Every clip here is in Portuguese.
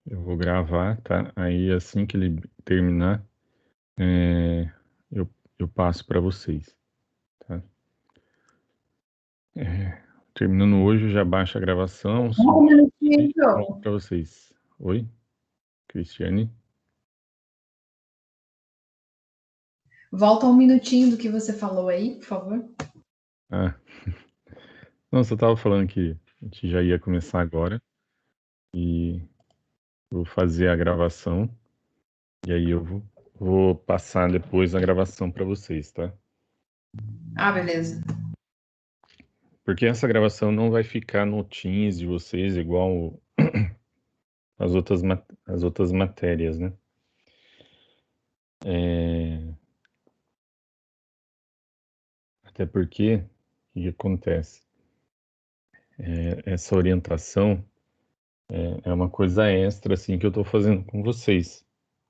Eu vou gravar, tá? Aí assim que ele terminar, é, eu passo para vocês, tá? Terminando hoje, eu já baixo a gravação, Um subo minutinho, e coloco João. para vocês. Oi, Cristiane? Volta um minutinho do que você falou aí, por favor. Ah, não, você estava falando que a gente já ia começar agora e vou fazer a gravação e aí vou passar depois a gravação para vocês, tá? Ah, beleza. Porque essa gravação não vai ficar no Teams de vocês igual as outras matérias, né? Até porque, o que acontece? Essa orientação é uma coisa extra, assim, que eu estou fazendo com vocês,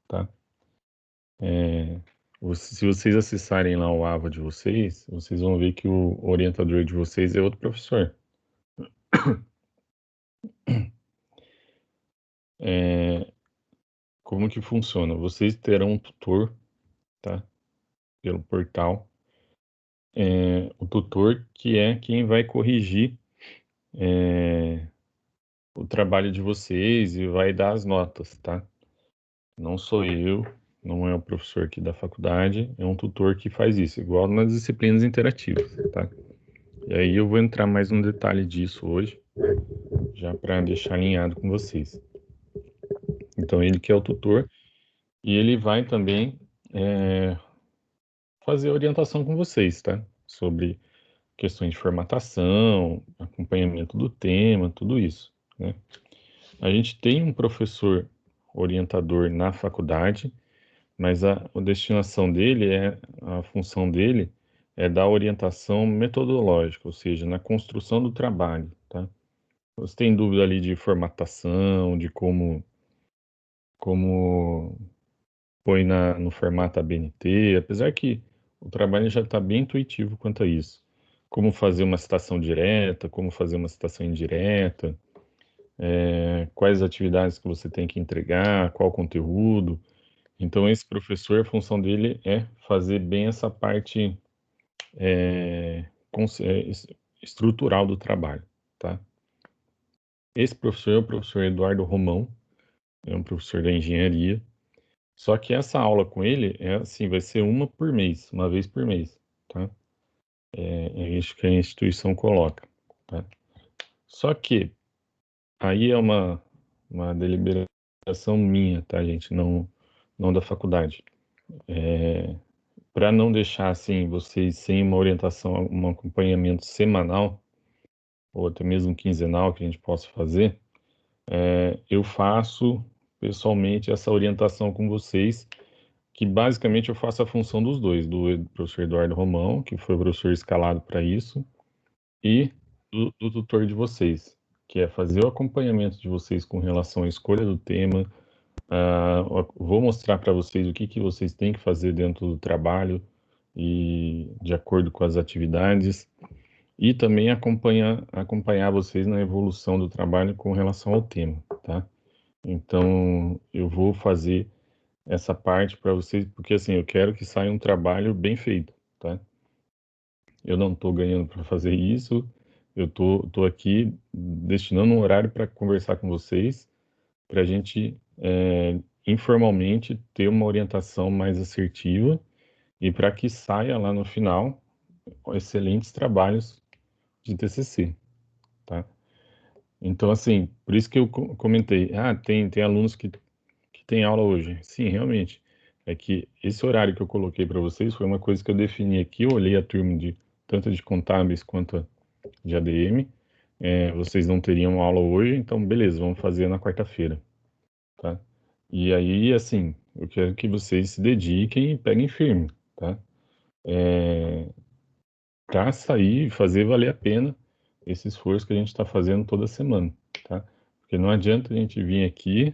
tá? Se vocês acessarem lá o AVA de vocês, vocês vão ver que o orientador de vocês é outro professor. Como que funciona? Vocês terão um tutor, tá? Pelo portal. O tutor que é quem vai corrigir o trabalho de vocês e vai dar as notas, tá? Não sou eu, não é o professor aqui da faculdade, é um tutor que faz isso, igual nas disciplinas interativas, tá? E aí eu vou entrar mais um detalhe disso hoje, já para deixar alinhado com vocês. Então ele que é o tutor e ele vai também fazer orientação com vocês, tá? Sobre questões de formatação, acompanhamento do tema, tudo isso, né? A gente tem um professor orientador na faculdade, mas a destinação dele a função dele é dar orientação metodológica, ou seja, na construção do trabalho, tá? Você tem dúvida ali de formatação, de como põe no formato ABNT, apesar que o trabalho já está bem intuitivo quanto a isso. Como fazer uma citação direta, como fazer uma citação indireta, quais atividades que você tem que entregar, qual conteúdo. Então, esse professor, a função dele é fazer bem essa parte estrutural do trabalho, tá? Esse professor é o professor Eduardo Romão, é um professor da engenharia, só que essa aula com ele é assim, vai ser uma por mês, uma vez por mês, tá? É isso que a instituição coloca, tá? Só que aí é uma deliberação minha, tá, gente? Não da faculdade. Para não deixar assim vocês sem uma orientação, um acompanhamento semanal ou até mesmo quinzenal que a gente possa fazer, eu faço pessoalmente essa orientação com vocês, que basicamente eu faço a função dos dois, do professor Eduardo Romão, que foi o professor escalado para isso, e do tutor de vocês, que é fazer o acompanhamento de vocês com relação à escolha do tema. Vou mostrar para vocês o que vocês têm que fazer dentro do trabalho e de acordo com as atividades, e também acompanhar vocês na evolução do trabalho com relação ao tema, tá? Então, eu vou fazer essa parte para vocês, porque assim, eu quero que saia um trabalho bem feito, tá? Eu não estou ganhando para fazer isso, eu tô aqui destinando um horário para conversar com vocês, para a gente informalmente ter uma orientação mais assertiva e para que saia lá no final excelentes trabalhos de TCC, tá? Então, assim, por isso que eu comentei, tem alunos que têm aula hoje. Sim, realmente. É que esse horário que eu coloquei para vocês foi uma coisa que eu defini aqui, eu olhei a turma tanto de contábeis quanto de ADM. Vocês não teriam aula hoje, então beleza, vamos fazer na quarta-feira, tá? E aí, assim, eu quero que vocês se dediquem e peguem firme, tá? Para sair e fazer valer a pena esse esforço que a gente está fazendo toda semana, tá? Porque não adianta a gente vir aqui,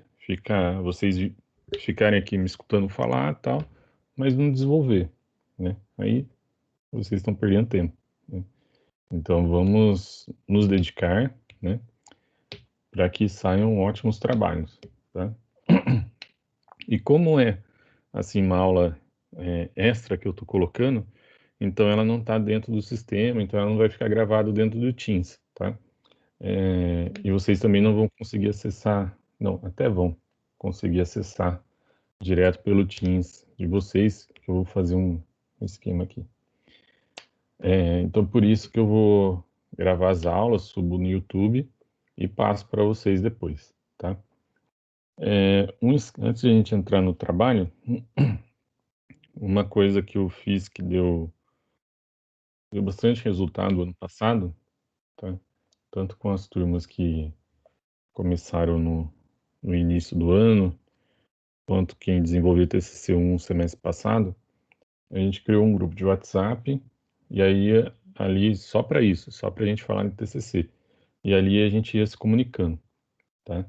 vocês ficarem aqui me escutando falar tal, mas não desenvolver, né? Aí vocês estão perdendo tempo, né? Então vamos nos dedicar, né? Para que saiam ótimos trabalhos. tá? E como é, assim, uma aula extra que eu estou colocando, então ela não está dentro do sistema, então ela não vai ficar gravada dentro do Teams, tá? E vocês também não vão conseguir acessar, não, até vão conseguir acessar direto pelo Teams de vocês, que eu vou fazer um esquema aqui. Então, por isso que eu vou gravar as aulas, subo no YouTube e passo para vocês depois, tá? Antes de a gente entrar no trabalho, uma coisa que eu fiz que deu bastante resultado ano passado, tá? Tanto com as turmas que começaram no início do ano, quanto quem desenvolveu o TCC1 semestre passado, a gente criou um grupo de WhatsApp e aí ali só para isso, só para a gente falar de TCC. E ali a gente ia se comunicando, tá?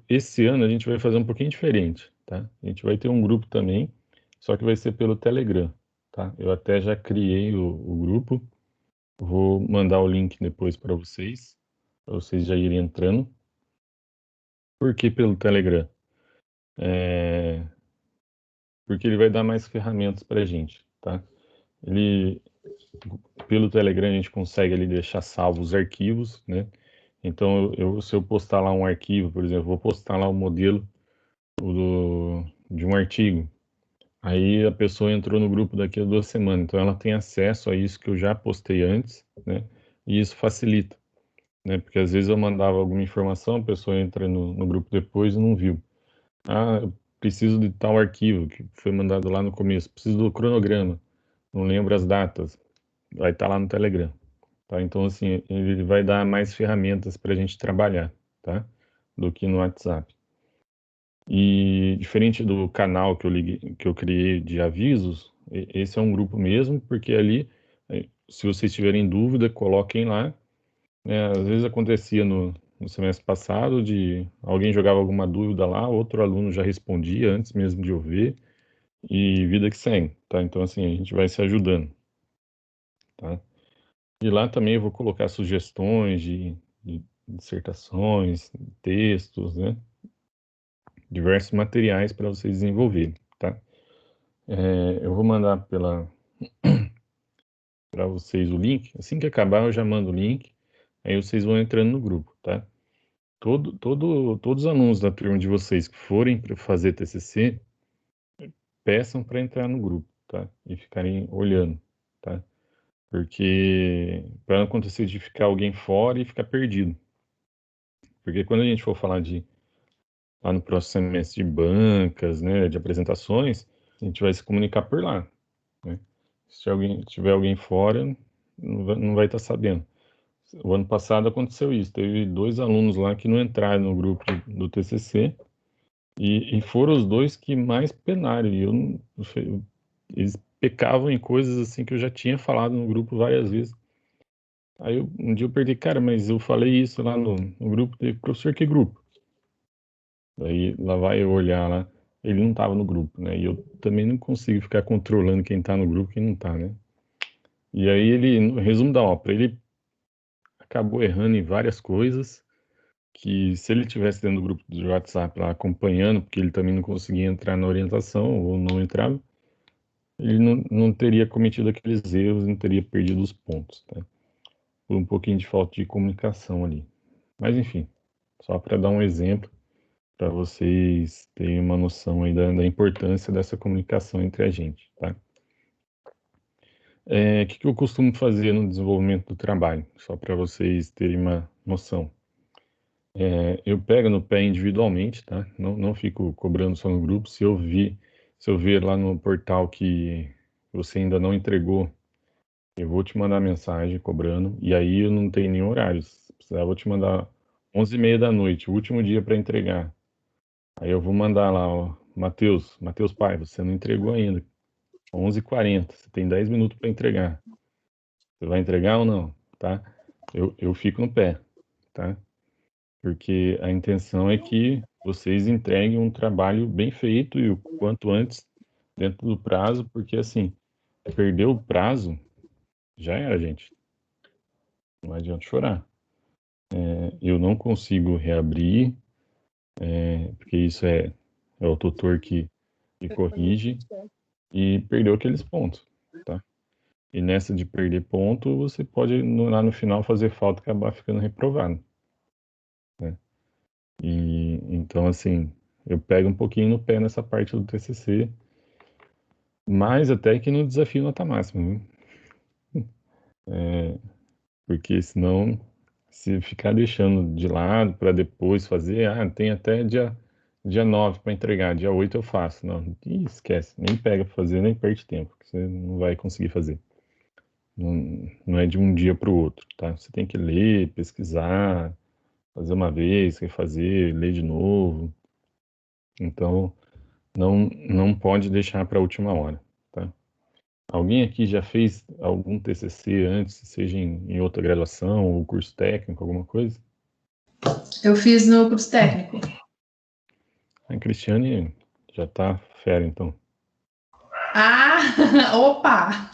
Esse ano a gente vai fazer um pouquinho diferente, tá? A gente vai ter um grupo também, só que vai ser pelo Telegram, tá? Eu até já criei o grupo, vou mandar o link depois para vocês já irem entrando. Por que pelo Telegram? Porque ele vai dar mais ferramentas para a gente, tá? Ele, pelo Telegram a gente consegue ali deixar salvos os arquivos, né? Então, se eu postar lá um arquivo, por exemplo, vou postar lá o modelo de um artigo. Aí a pessoa entrou no grupo daqui a 2 semanas, então ela tem acesso a isso que eu já postei antes, né? E isso facilita, né? Porque às vezes eu mandava alguma informação, a pessoa entra no grupo depois e não viu. Ah, eu preciso de tal arquivo que foi mandado lá no começo, preciso do cronograma, não lembro as datas, vai estar lá no Telegram, tá? Então, assim, ele vai dar mais ferramentas para a gente trabalhar, tá? Do que no WhatsApp. E diferente do canal que eu criei de avisos, esse é um grupo mesmo, porque ali, se vocês tiverem dúvida, coloquem lá, né? Às vezes acontecia no semestre passado de alguém jogava alguma dúvida lá, outro aluno já respondia antes mesmo de eu ver, e vida que segue, tá? Então, assim, a gente vai se ajudando, tá? E lá também eu vou colocar sugestões de dissertações, textos, né? Diversos materiais para vocês desenvolverem, tá? Eu vou mandar para vocês o link. Assim que acabar, eu já mando o link. Aí vocês vão entrando no grupo, tá? Todos os alunos da turma de vocês que forem para fazer TCC, peçam para entrar no grupo, tá? E ficarem olhando, tá? Porque para não acontecer de ficar alguém fora e ficar perdido. Porque quando a gente for falar lá no próximo semestre de bancas, né, de apresentações, a gente vai se comunicar por lá, né? Se tiver alguém fora, não vai estar sabendo. O ano passado aconteceu isso, teve 2 alunos lá que não entraram no grupo do TCC e foram os dois que mais penaram. Eles pecavam em coisas assim que eu já tinha falado no grupo várias vezes. Aí um dia eu perdi, cara, mas eu falei isso lá no grupo, professor, que grupo? Daí lá vai eu olhar lá, ele não estava no grupo, né? E eu também não consigo ficar controlando quem está no grupo e quem não está, né? E aí ele, no resumo da ópera, ele acabou errando em várias coisas, que se ele tivesse dentro do grupo de WhatsApp lá acompanhando, porque ele também não conseguia entrar na orientação ou não entrava, ele não teria cometido aqueles erros, não teria perdido os pontos, tá? Por um pouquinho de falta de comunicação ali. Mas enfim, só para dar um exemplo, para vocês terem uma noção aí da importância dessa comunicação entre a gente, tá? O que eu costumo fazer no desenvolvimento do trabalho, só para vocês terem uma noção. Eu pego no pé individualmente, tá? Não fico cobrando só no grupo. Se eu ver lá no portal que você ainda não entregou, eu vou te mandar mensagem cobrando. E aí eu não tenho nenhum horário. Se precisar, eu vou te mandar 11h30 da noite, o último dia para entregar. Aí eu vou mandar lá, ó, Matheus Pai, você não entregou ainda. 11h40, você tem 10 minutos para entregar. Você vai entregar ou não? Tá? Eu fico no pé, tá? Porque a intenção é que vocês entreguem um trabalho bem feito e o quanto antes, dentro do prazo, porque assim, perdeu o prazo, já era, gente. Não adianta chorar. Eu não consigo reabrir, porque isso é o tutor que corrige, e perdeu aqueles pontos, tá? E nessa de perder ponto, você pode lá no final fazer falta e acabar ficando reprovado, né? E então, assim, eu pego um pouquinho no pé nessa parte do TCC, mais até que no desafio nota máxima, viu? Porque senão, se ficar deixando de lado para depois fazer, tem até dia 9 para entregar, dia 8 eu faço. Não, esquece, nem pega para fazer, nem perde tempo, que você não vai conseguir fazer. Não é de um dia para o outro, tá? Você tem que ler, pesquisar, fazer uma vez, refazer, ler de novo. Então, não pode deixar para a última hora, tá? Alguém aqui já fez algum TCC antes, seja em outra graduação ou curso técnico, alguma coisa? Eu fiz no curso técnico. A Cristiane já tá fera, então. Ah, opa!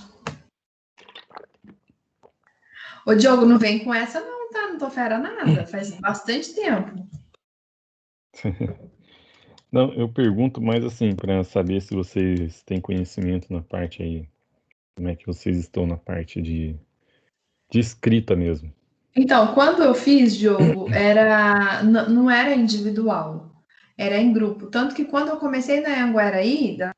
Ô, Diogo, não vem com essa não, tá? Não tô fera nada. Faz bastante tempo. Não, eu pergunto mais assim, para saber se vocês têm conhecimento na parte aí, como é que vocês estão na parte de escrita mesmo. Então, quando eu fiz, Diogo, não era individual, era em grupo. Tanto que quando eu comecei na Angueraí, da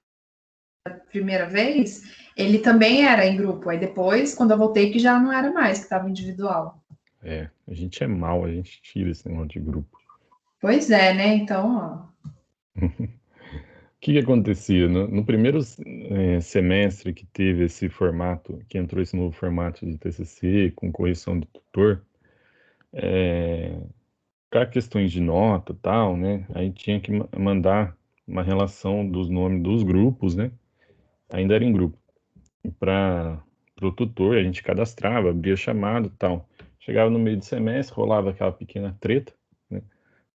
primeira vez, ele também era em grupo. Aí depois, quando eu voltei, que já não era mais, que estava individual. A gente é mal, a gente tira esse negócio de grupo. Pois é, né? Então, ó. O que que acontecia? No primeiro semestre que teve esse formato, que entrou esse novo formato de TCC, com correção do tutor, para questões de nota e tal, né? Aí tinha que mandar uma relação dos nomes dos grupos, né? Ainda era em grupo. Para o tutor, a gente cadastrava, abria chamado e tal. Chegava no meio do semestre, rolava aquela pequena treta, né?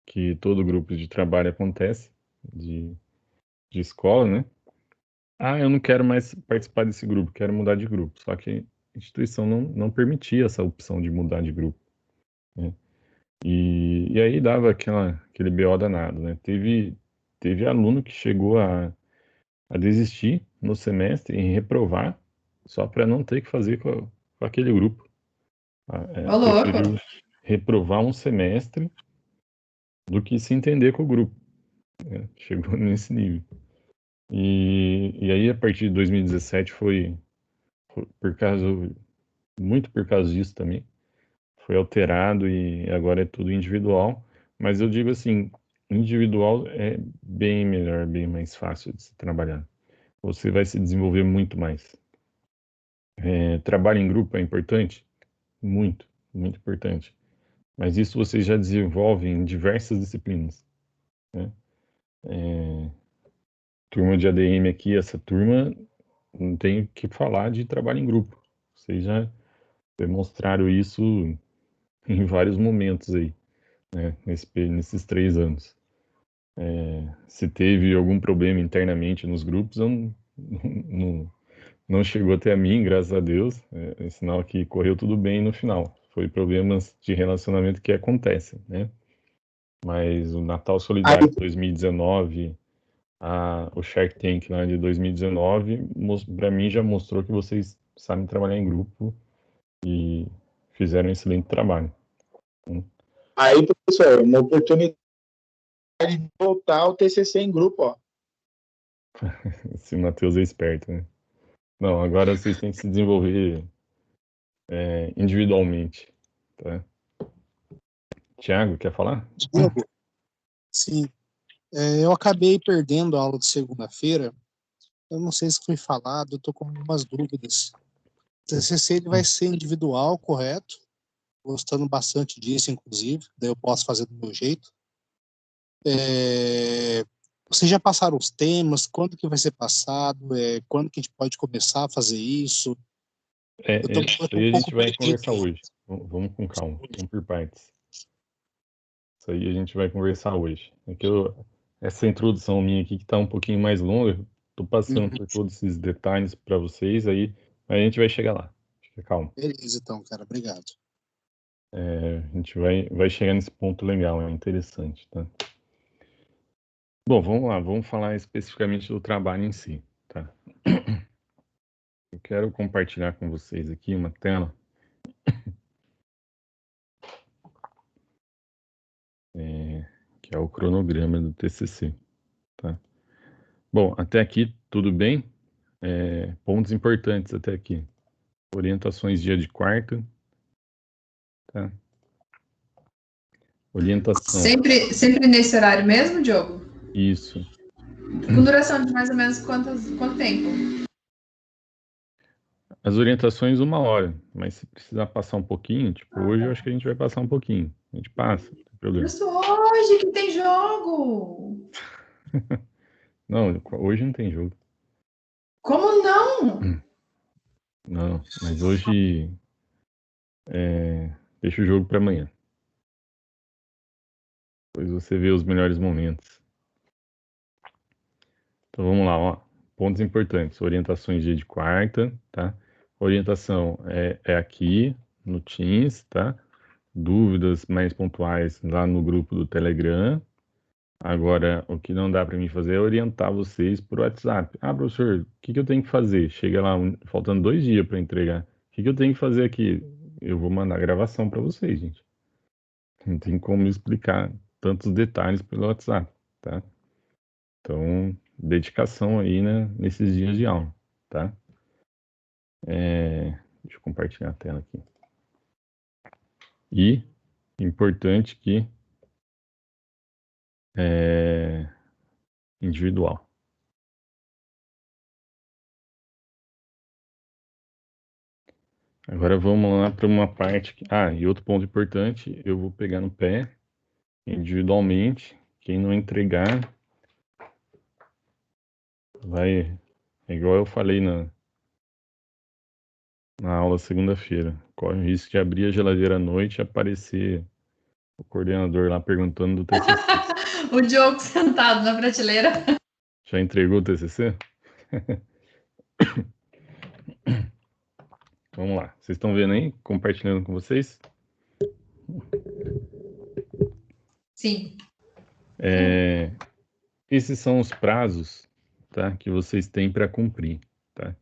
Que todo grupo de trabalho acontece, de, de escola, né? Eu não quero mais participar desse grupo, quero mudar de grupo. Só que a instituição não permitia essa opção de mudar de grupo, né? E aí dava aquele BO danado, né? Teve aluno que chegou a desistir no semestre em reprovar só para não ter que fazer com aquele grupo. Ô, louco. Preferiu reprovar um semestre do que se entender com o grupo, né? Chegou nesse nível. E aí, a partir de 2017, foi muito por causa disso também, foi alterado e agora é tudo individual. Mas eu digo assim, individual é bem melhor, bem mais fácil de se trabalhar. Você vai se desenvolver muito mais. Trabalho em grupo é importante? Muito, muito importante. Mas isso você já desenvolve em diversas disciplinas, né? Turma de ADM aqui, essa turma, não tem o que falar de trabalho em grupo. Vocês já demonstraram isso em vários momentos aí, né? Nesses 3 anos. Se teve algum problema internamente nos grupos, eu não, não chegou até a mim, graças a Deus. É sinal que correu tudo bem no final. Foi problemas de relacionamento que acontecem, né? Mas o Natal Aí, Solidário de 2019, o Shark Tank lá de 2019, para mim já mostrou que vocês sabem trabalhar em grupo e fizeram um excelente trabalho, né? aí, professor, uma oportunidade de voltar ao TCC em grupo, ó. Esse Matheus é esperto, né? Não, agora vocês têm que se desenvolver individualmente, tá? Tiago, quer falar? Diego, sim, eu acabei perdendo a aula de segunda-feira. Eu não sei se foi falado, eu tô com algumas dúvidas. O TCC ele vai ser individual, correto? Gostando bastante disso, inclusive. Daí eu posso fazer do meu jeito. Vocês já passaram os temas? Quando que vai ser passado? Quando que a gente pode começar a fazer isso? Eu Isso tô aí um a pouco gente vai perdido conversar aí. hoje. Vamos com calma, vamos por partes. Isso aí a gente vai conversar hoje. Essa introdução minha aqui que está um pouquinho mais longa, estou passando Uhum. por todos esses detalhes para vocês aí, mas a gente vai chegar lá. Fica calmo. Beleza, então, cara. Obrigado. A gente vai chegar nesse ponto legal, é interessante, tá? Bom, vamos lá, vamos falar especificamente do trabalho em si, tá? Eu quero compartilhar com vocês aqui uma tela que é o cronograma do TCC, tá? Bom, até aqui tudo bem? Pontos importantes até aqui. Orientações dia de quarta, tá? Orientação. Sempre nesse horário mesmo, Diogo? Isso. Com duração de mais ou menos quanto tempo? As orientações 1 hora, mas se precisar passar um pouquinho, tipo, hoje eu acho que a gente vai passar um pouquinho. A gente passa, não tem problema. Justo hoje que tem jogo! Não, hoje não tem jogo. Como não? Não, mas hoje deixa o jogo para amanhã. Depois você vê os melhores momentos. Então vamos lá, ó. Pontos importantes. Orientações dia de quarta, tá? Orientação é aqui no Teams, tá? Dúvidas mais pontuais lá no grupo do Telegram. Agora, o que não dá para mim fazer é orientar vocês por WhatsApp. Ah, professor, o que eu tenho que fazer? Chega lá, faltando 2 dias para entregar. O que eu tenho que fazer aqui? Eu vou mandar gravação para vocês, gente. Não tem como explicar tantos detalhes pelo WhatsApp, tá? Então, dedicação aí, né, nesses dias de aula, tá? Deixa eu compartilhar a tela aqui. E, importante que individual. Agora vamos lá para uma parte que... e outro ponto importante, eu vou pegar no pé individualmente. Quem não entregar vai... É igual eu falei na aula segunda-feira. Corre o risco de abrir a geladeira à noite e aparecer o coordenador lá perguntando do TCC. O Diogo sentado na prateleira. Já entregou o TCC? Vamos lá. Vocês estão vendo aí? Compartilhando com vocês? Sim. Esses são os prazos, tá, que vocês têm para cumprir, tá?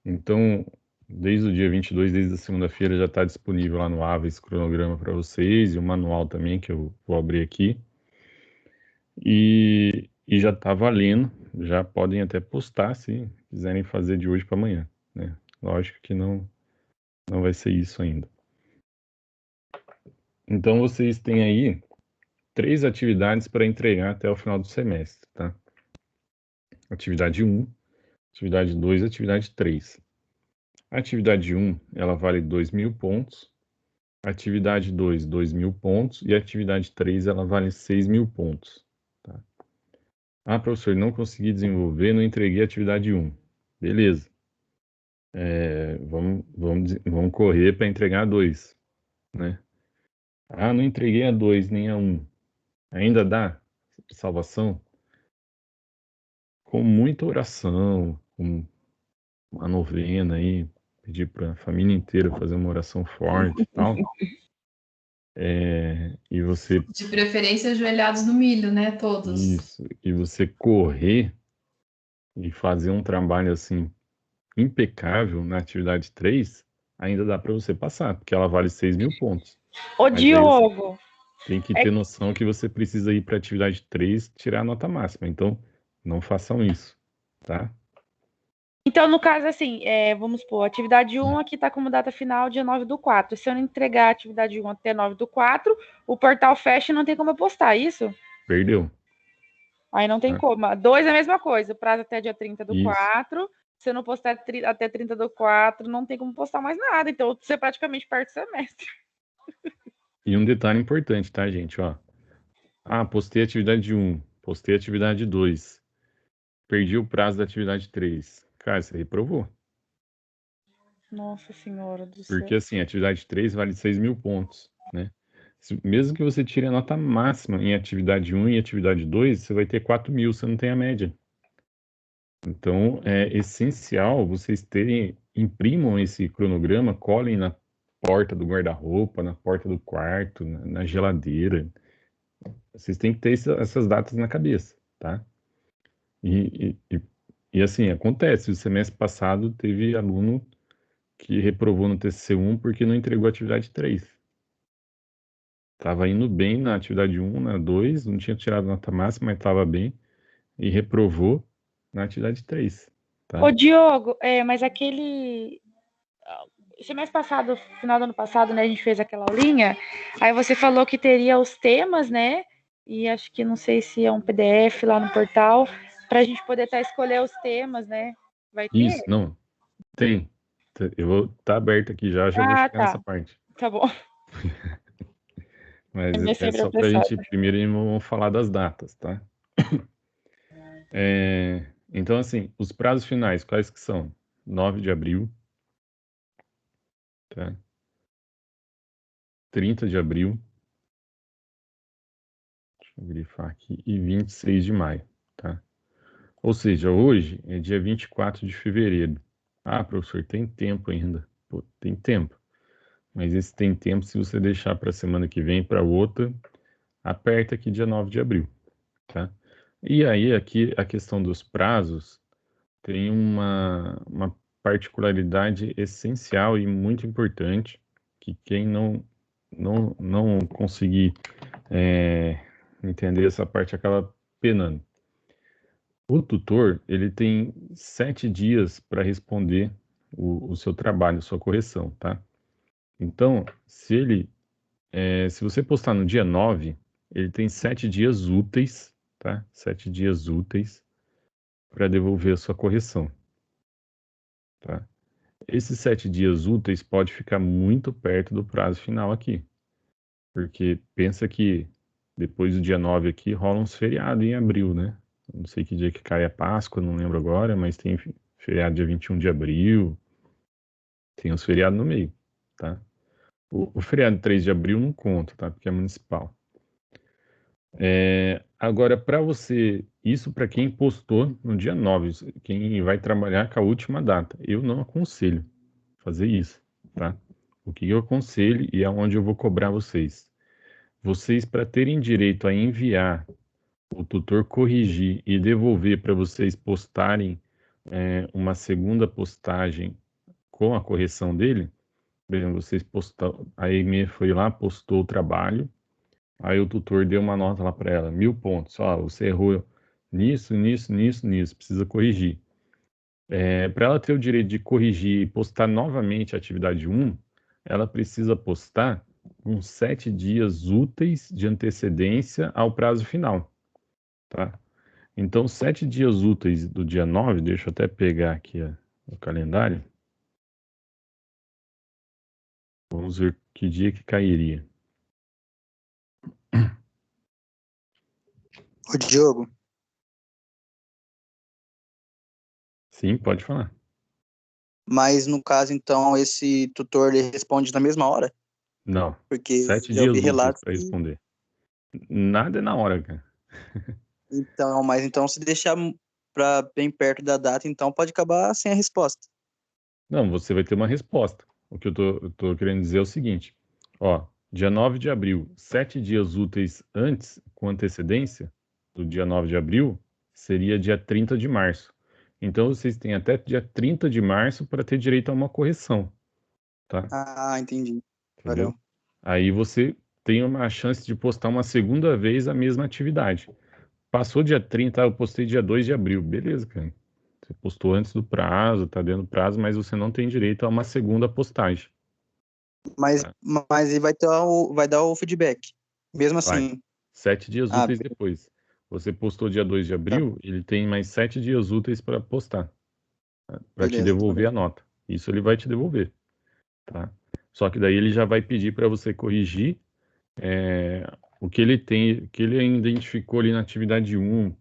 Então, desde o dia 22, desde a segunda-feira, já está disponível lá no AVA esse cronograma para vocês e o manual também, que eu vou abrir aqui. E já está valendo, já podem até postar se quiserem fazer de hoje para amanhã, né? Lógico que não vai ser isso ainda. Então, vocês têm aí 3 atividades para entregar até o final do semestre, tá? Atividade 1, atividade 2 e atividade 3. A atividade 1, ela vale 2.000 pontos. A atividade 2, 2.000 pontos. E a atividade 3, ela vale 6.000 pontos. Tá? Ah, professor, não consegui desenvolver, não entreguei a atividade 1. Beleza. Vamos correr para entregar a 2, né? Ah, não entreguei a 2 nem a 1. Ainda dá salvação? Com muita oração, com uma novena aí, pedir para a família inteira fazer uma oração forte e tal. E você... De preferência, ajoelhados no milho, né? Todos. Isso. E você correr e fazer um trabalho assim impecável na atividade 3, ainda dá para você passar, porque ela vale 6.000 pontos. Ô, Diogo! Tem que ter noção que você precisa ir para a atividade 3 tirar a nota máxima. Então, não façam isso, tá? Então, no caso, assim, vamos supor, atividade 1 aqui está como data final dia 9/4. Se eu não entregar a atividade 1 até 9/4, o portal fecha e não tem como eu postar, isso? Perdeu. Aí não tem como. 2 é a mesma coisa, prazo até dia 30/4. Se eu não postar até 30/4, não tem como postar mais nada. Então, você praticamente perde o semestre. E um detalhe importante, tá, gente? Ó. Postei a atividade 1, postei a atividade 2, perdi o prazo da atividade 3. Cara, você reprovou. Nossa Senhora do céu. Porque, assim, a atividade 3 vale 6.000 pontos, né? Mesmo que você tire a nota máxima em atividade 1 e atividade 2, você vai ter 4.000, você não tem a média. Então, é essencial vocês imprimam esse cronograma, colhem na porta do guarda-roupa, na porta do quarto, na geladeira. Vocês têm que ter essas datas na cabeça, tá? E assim, acontece. O semestre passado teve aluno que reprovou no TCC1 porque não entregou a atividade 3. Estava indo bem na atividade 1, na 2, não tinha tirado nota máxima, mas estava bem, e reprovou na atividade 3. Tá? Ô, Diogo, mas semestre passado, final do ano passado, né, a gente fez aquela aulinha, aí você falou que teria os temas, né, e acho que não sei se é um PDF lá no portal, para a gente poder escolher os temas, né? Vai ter? Isso, não, tem. Eu vou estar aberto aqui já vou chegar nessa parte. Tá bom. Mas é só para a gente, primeiro, vamos falar das datas, tá? Então, assim, os prazos finais, quais que são? 9 de abril, tá? 30 de abril, deixa eu grifar aqui, e 26 de maio, tá? Ou seja, hoje é dia 24 de fevereiro. Ah, professor, tem tempo ainda. Pô, tem tempo. Mas esse tem tempo, se você deixar para a semana que vem, para outra, aperta aqui dia 9 de abril, tá? E aí, aqui, a questão dos prazos tem uma particularidade essencial e muito importante, que quem não conseguir entender essa parte acaba penando. O tutor, ele tem 7 dias para responder o seu trabalho, sua correção, tá? Então, se você postar no dia 9, ele tem 7 dias úteis, tá? 7 dias úteis para devolver a sua correção, tá? Esses 7 dias úteis pode ficar muito perto do prazo final aqui, porque pensa que depois do dia 9 aqui rola uns feriados em abril, né? Não sei que dia que cai a Páscoa, não lembro agora, mas tem feriado dia 21 de abril, tem os feriados no meio, tá? O feriado 3 de abril não conta, tá? Porque é municipal. Agora, para você, isso para quem postou no dia 9, quem vai trabalhar com a última data, eu não aconselho fazer isso, tá? O que eu aconselho e é onde eu vou cobrar vocês. Vocês, para terem direito a enviar, o tutor corrigir e devolver para vocês postarem uma segunda postagem com a correção dele, por exemplo, vocês postaram, a Amy foi lá, postou o trabalho, aí o tutor deu uma nota lá para ela, 1000 pontos, ó, você errou nisso, precisa corrigir. Para ela ter o direito de corrigir e postar novamente a atividade 1, ela precisa postar com 7 dias úteis de antecedência ao prazo final, tá? Então, 7 dias úteis do dia 9, deixa eu até pegar aqui o calendário. Vamos ver que dia que cairia. Ô, Diogo. Sim, pode falar. Mas, no caso, então, esse tutor ele responde na mesma hora? Não, porque 7 já ouvi dias úteis relatos para responder. Nada é na hora, cara. Então, mas então se deixar para bem perto da data, então pode acabar sem a resposta. Não, você vai ter uma resposta. O que eu tô querendo dizer é o seguinte, ó, dia 9 de abril, 7 dias úteis antes, com antecedência, do dia 9 de abril, seria dia 30 de março. Então, vocês têm até dia 30 de março para ter direito a uma correção, tá? Ah, entendi. Entendeu? Valeu. Aí você tem uma chance de postar uma segunda vez a mesma atividade. Passou dia 30, eu postei dia 2 de abril. Beleza, cara. Você postou antes do prazo, tá dentro do prazo, mas você não tem direito a uma segunda postagem. Mas ele vai dar o feedback. Mesmo assim. Vai. 7 dias úteis depois. Você postou dia 2 de abril, ele tem mais 7 dias úteis para postar. Para te devolver a nota. Isso ele vai te devolver. Tá? Só que daí ele já vai pedir para você corrigir o que ele tem, que ele identificou ali na atividade 1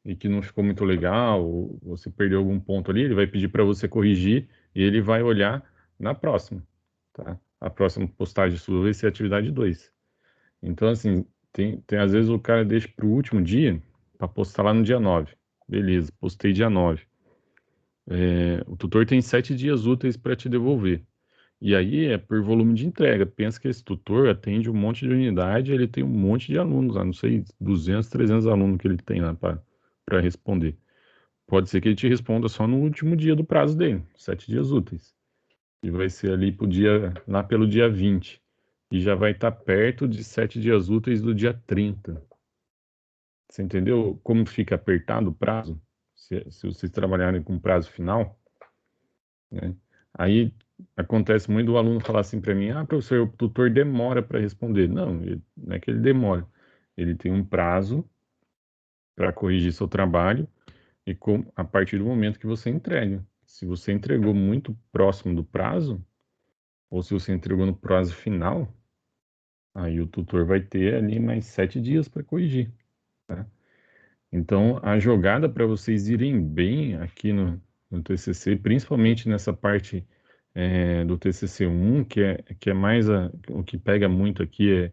e que não ficou muito legal, ou você perdeu algum ponto ali, ele vai pedir para você corrigir e ele vai olhar na próxima, tá? A próxima postagem sua vai ser a atividade 2. Então, assim, tem às vezes o cara deixa para o último dia para postar lá no dia 9. Beleza, postei dia 9. O tutor tem 7 dias úteis para te devolver. E aí é por volume de entrega. Pensa que esse tutor atende um monte de unidade, ele tem um monte de alunos lá, não sei, 200, 300 alunos que ele tem lá para responder. Pode ser que ele te responda só no último dia do prazo dele, 7 dias úteis. E vai ser ali lá pelo dia 20. E já vai estar perto de 7 dias úteis do dia 30. Você entendeu como fica apertado o prazo? Se vocês trabalharem com prazo final, né? Aí acontece muito o aluno falar assim para mim: professor, o tutor demora para responder. Não, não é que ele demora. Ele tem um prazo para corrigir seu trabalho e a partir do momento que você entrega. Se você entregou muito próximo do prazo, ou se você entregou no prazo final, aí o tutor vai ter ali mais 7 dias para corrigir, tá? Então, a jogada para vocês irem bem aqui no TCC, principalmente nessa parte do TCC1, que é mais o que pega muito aqui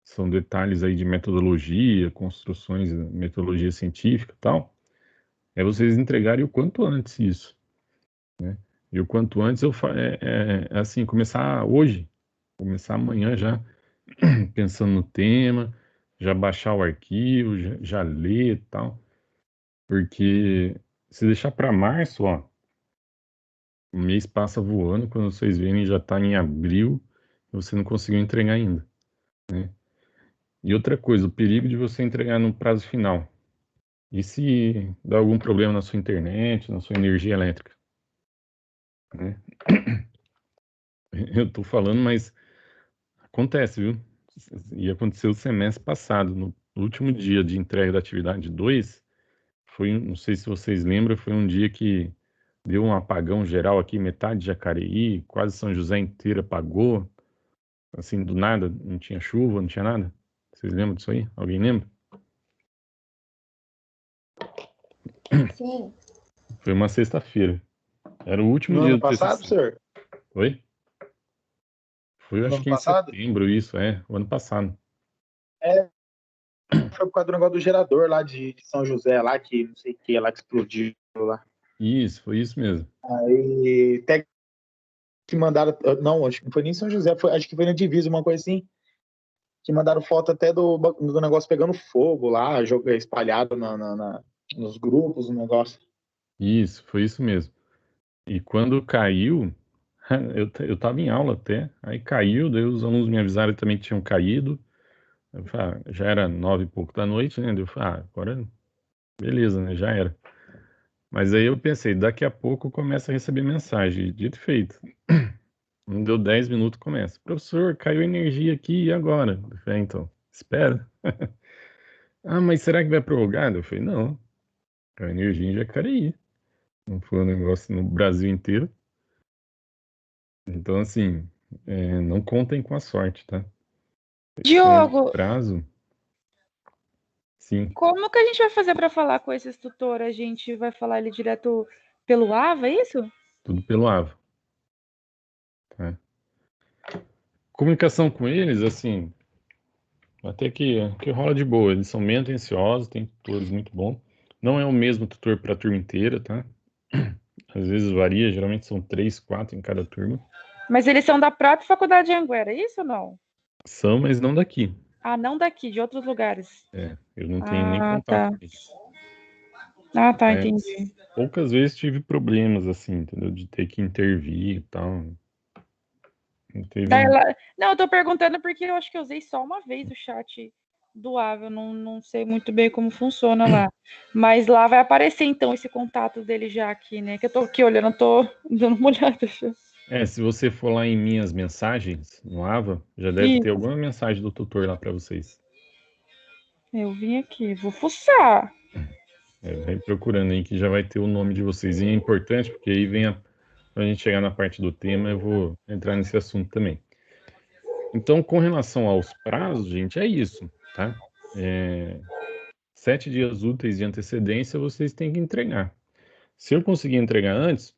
são detalhes aí de metodologia, construções, metodologia científica e tal, é vocês entregarem o quanto antes isso, né? E o quanto antes assim, começar hoje, começar amanhã já pensando no tema, já baixar o arquivo, já ler e tal, porque se deixar para março, ó, o mês passa voando, quando vocês verem já está em abril e você não conseguiu entregar ainda, né? E outra coisa, o perigo de você entregar no prazo final. E se dá algum problema na sua internet, na sua energia elétrica, né? Eu tô falando, mas acontece, viu? E aconteceu o semestre passado, no último dia de entrega da atividade 2, não sei se vocês lembram, foi um dia que deu um apagão geral aqui, metade de Jacareí, quase São José inteira apagou, assim, do nada, não tinha chuva, não tinha nada. Vocês lembram disso aí? Alguém lembra? Sim. Foi uma sexta-feira. Era o último No dia ano do passado, TCC. senhor? Oi? Foi, No acho ano que em passado? setembro, isso, o ano passado. É, foi por causa do negócio do gerador lá de São José, lá que não sei o que, lá que explodiu lá. Isso, foi isso mesmo. Aí até que mandaram. Não, acho que não foi nem São José, acho que foi na divisa, uma coisa assim. Que mandaram foto até do negócio pegando fogo lá, espalhado nos grupos, o negócio. Isso, foi isso mesmo. E quando caiu, eu tava em aula até, aí caiu, daí os alunos me avisaram também que tinham caído. Eu falei, já era 9 e pouco da noite, né? Eu falei, agora beleza, né? Já era. Mas aí eu pensei, daqui a pouco eu começo a receber mensagem, dito e feito. Não deu 10 minutos, começa. Professor, caiu energia aqui, e agora? Eu falei, então, espera. Mas será que vai prorrogar? Eu falei, não, caiu energia em Jacareí. Não foi um negócio no Brasil inteiro. Então, assim, não contem com a sorte, tá? Tem Diogo, prazo, sim, como que a gente vai fazer para falar com esses tutores? A gente vai falar ele direto pelo AVA, é isso? tudo pelo AVA, tá? Comunicação com eles, assim, até que rola de boa. Eles são menos atenciosos, tem tutores muito bons. Não é o mesmo tutor para a turma inteira, tá? Às vezes varia, geralmente são 3, 4 em cada turma. Mas eles são da própria faculdade de Anguera, é isso ou não? São, mas não daqui. Ah, não daqui, de outros lugares. Eu não tenho nem contato Tá. com eles. Ah, tá, Mas entendi. poucas vezes tive problemas, assim, entendeu? De ter que intervir e tal. Não teve. Não, eu tô perguntando porque eu acho que eu usei só uma vez o chat do AVA, eu não sei muito bem como funciona lá. Mas lá vai aparecer, então, esse contato dele já aqui, né? Que eu tô aqui olhando, eu tô dando uma olhada. Se você for lá em minhas mensagens no AVA, já deve ter alguma mensagem do tutor lá para vocês. Eu vim aqui, vou fuçar. Vai procurando aí que já vai ter o nome de vocês. E é importante porque aí a gente chegar na parte do tema, eu vou entrar nesse assunto também. Então, com relação aos prazos, gente, é isso, tá? 7 dias úteis de antecedência vocês têm que entregar. Se eu conseguir entregar antes,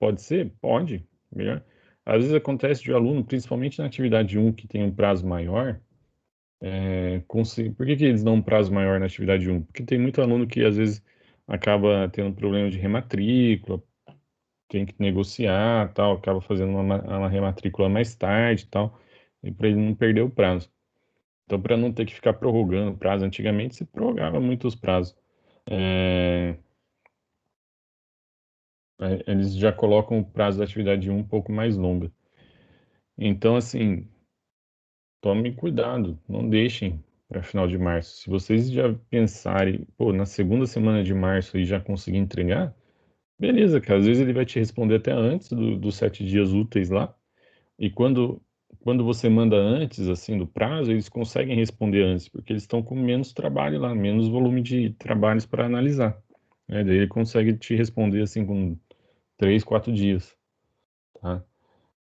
pode ser? Pode. Melhor. Às vezes acontece de aluno, principalmente na atividade 1, que tem um prazo maior, por que eles dão um prazo maior na atividade 1? Porque tem muito aluno que às vezes acaba tendo problema de rematrícula, tem que negociar, tal, acaba fazendo uma rematrícula mais tarde, tal, e para ele não perder o prazo. Então, para não ter que ficar prorrogando o prazo, antigamente se prorrogava muito os prazos. Eles já colocam o prazo da atividade 1 um pouco mais longa. Então, assim, tomem cuidado, não deixem para final de março. Se vocês já pensarem, pô, na segunda semana de março e já conseguir entregar, beleza, cara. Às vezes ele vai te responder até antes dos 7 dias úteis lá. E quando você manda antes, assim, do prazo, eles conseguem responder antes, porque eles estão com menos trabalho lá, menos volume de trabalhos para analisar. Né? Daí ele consegue te responder, assim, com 3, 4 dias, tá?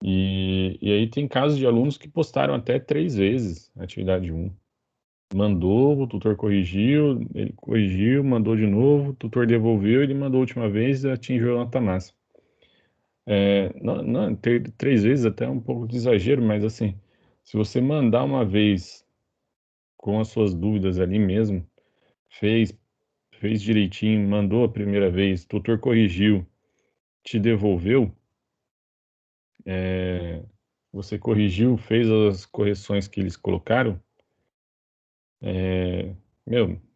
E aí tem casos de alunos que postaram até 3 vezes a atividade 1. Mandou, o tutor corrigiu, ele corrigiu, mandou de novo, o tutor devolveu, ele mandou a última vez e atingiu a nota máxima. Não, 3 vezes até é um pouco de exagero, mas assim, se você mandar uma vez com as suas dúvidas ali mesmo, fez direitinho, mandou a primeira vez, o tutor corrigiu, te devolveu, você corrigiu, fez as correções que eles colocaram,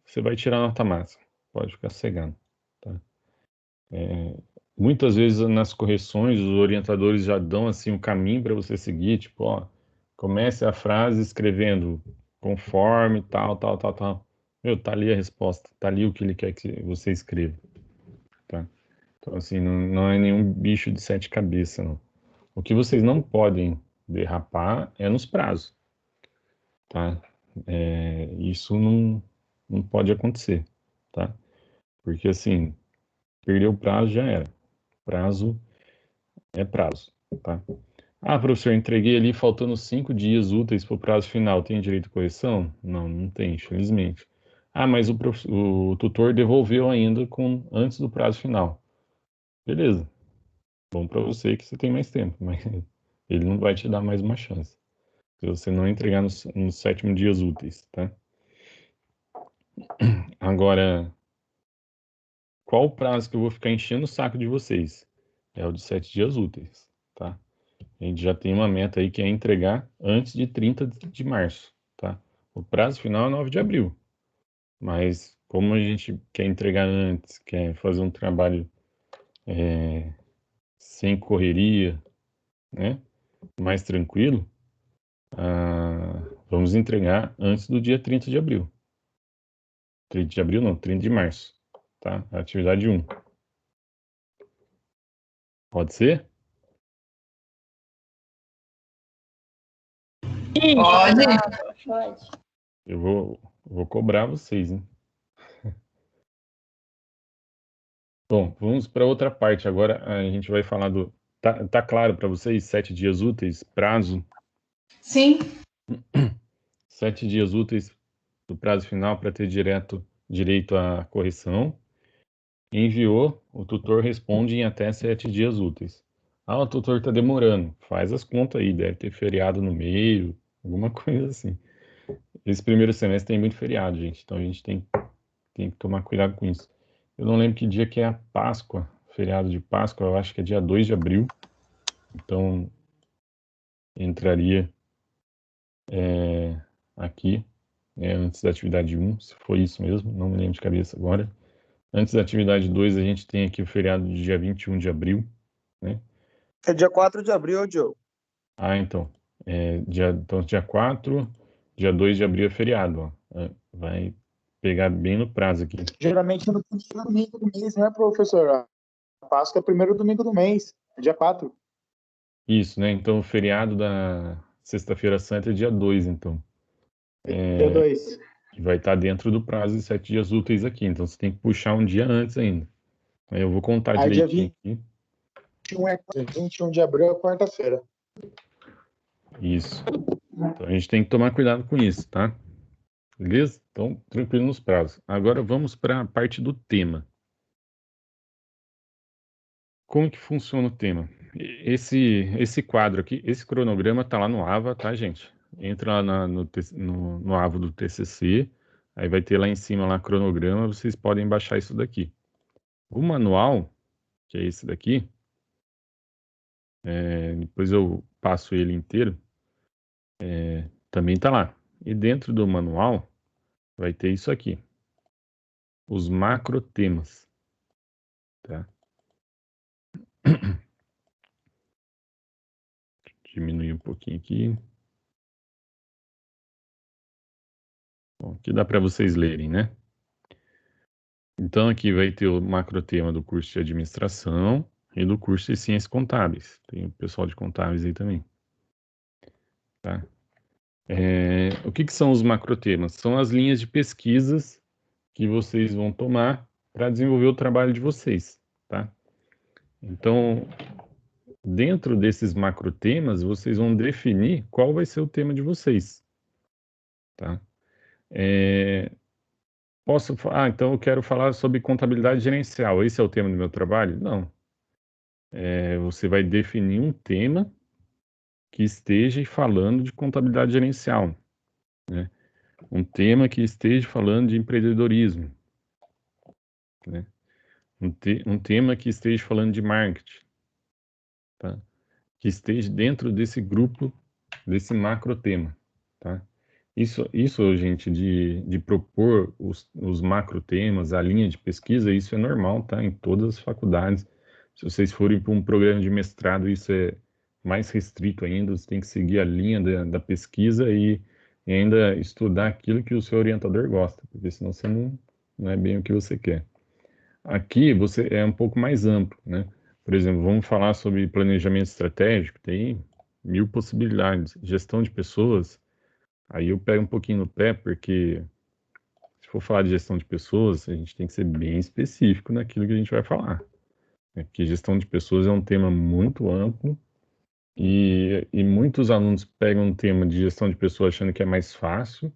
você vai tirar a nota máxima, pode ficar cegado, tá? Muitas vezes nas correções os orientadores já dão assim um caminho para você seguir, tipo, ó, comece a frase escrevendo conforme tal, tal, tal, tal. Tá ali a resposta, tá ali o que ele quer que você escreva, tá? Então assim, não é nenhum bicho de 7 cabeças, não. O que vocês não podem derrapar é nos prazos, tá? Isso não pode acontecer, tá? Porque assim, perder o prazo já era. Prazo é prazo, tá? Ah, professor, entreguei ali faltando 5 dias úteis para o prazo final. Tem direito à correção? Não, não tem, infelizmente. Ah, mas o tutor devolveu ainda antes do prazo final. Beleza. Bom para você que você tem mais tempo, mas ele não vai te dar mais uma chance. Se você não entregar nos 7º dias úteis, tá? Agora, qual o prazo que eu vou ficar enchendo o saco de vocês? É o de 7 dias úteis, tá? A gente já tem uma meta aí que é entregar antes de 30 de março, tá? O prazo final é 9 de abril, mas como a gente quer entregar antes, quer fazer um trabalho sem correria, né? Mais tranquilo, vamos entregar antes do dia 30 de abril. 30 de abril não, 30 de março, tá? Atividade 1. Pode ser? Pode. Eu vou cobrar vocês, hein? Bom, vamos para outra parte. Agora a gente vai falar do. Tá claro para vocês? 7 dias úteis, prazo? Sim. 7 dias úteis do prazo final para ter direito à correção. Enviou, o tutor responde em até 7 dias úteis. Ah, o tutor está demorando. Faz as contas aí, deve ter feriado no meio, alguma coisa assim. Esse primeiro semestre tem muito feriado, gente, então a gente tem que tomar cuidado com isso. Eu não lembro que dia que é a Páscoa, feriado de Páscoa, eu acho que é dia 2 de abril. Então, entraria aqui, antes da atividade 1, se for isso mesmo, não me lembro de cabeça agora. Antes da atividade 2, a gente tem aqui o feriado de dia 21 de abril, né? É dia 4 de abril, Diogo. Ah, então. Dia 4, dia 2 de abril é feriado, ó. Vai pegar bem no prazo aqui. Geralmente no primeiro domingo do mês, né, professor? A Páscoa é o primeiro domingo do mês, é dia 4. Isso, né? Então, o feriado da Sexta-feira Santa é dia 2, então. Dia 2. E vai estar dentro do prazo de 7 dias úteis aqui. Então, você tem que puxar um dia antes ainda. Aí eu vou contar Aí dia direitinho aqui. 21 de abril é quarta-feira. Isso. Então, a gente tem que tomar cuidado com isso, tá? Beleza? Então, tranquilo nos prazos. Agora, vamos para a parte do tema. Como que funciona o tema? Esse quadro aqui, esse cronograma está lá no AVA, tá, gente? Entra lá no AVA do TCC, aí vai ter lá em cima lá cronograma, vocês podem baixar isso daqui. O manual, que é esse daqui, depois eu passo ele inteiro, também está lá. E dentro do manual vai ter isso aqui, os macrotemas, tá? Diminuir um pouquinho aqui. Bom, aqui dá para vocês lerem, né? Então aqui vai ter o macrotema do curso de administração e do curso de ciências contábeis. Tem o pessoal de contábeis aí também, tá? O que são os macrotemas? São as linhas de pesquisas que vocês vão tomar para desenvolver o trabalho de vocês, tá? Então, dentro desses macrotemas, vocês vão definir qual vai ser o tema de vocês, tá? Então eu quero falar sobre contabilidade gerencial. Esse é o tema do meu trabalho? Não. Você vai definir um tema que esteja falando de contabilidade gerencial, né? Um tema que esteja falando de empreendedorismo, né? Um tema que esteja falando de marketing, tá? Que esteja dentro desse grupo, desse macro tema, tá? Isso, gente, de propor os macro temas, a linha de pesquisa, isso é normal, tá? Em todas as faculdades. Se vocês forem para um programa de mestrado, isso é mais restrito ainda, você tem que seguir a linha da pesquisa e ainda estudar aquilo que o seu orientador gosta, porque senão você não é bem o que você quer. Aqui você é um pouco mais amplo, né? Por exemplo, vamos falar sobre planejamento estratégico, tem 1000 possibilidades. Gestão de pessoas, aí eu pego um pouquinho no pé, porque se for falar de gestão de pessoas, a gente tem que ser bem específico naquilo que a gente vai falar, né? Porque gestão de pessoas é um tema muito amplo e muitos alunos pegam um tema de gestão de pessoas achando que é mais fácil,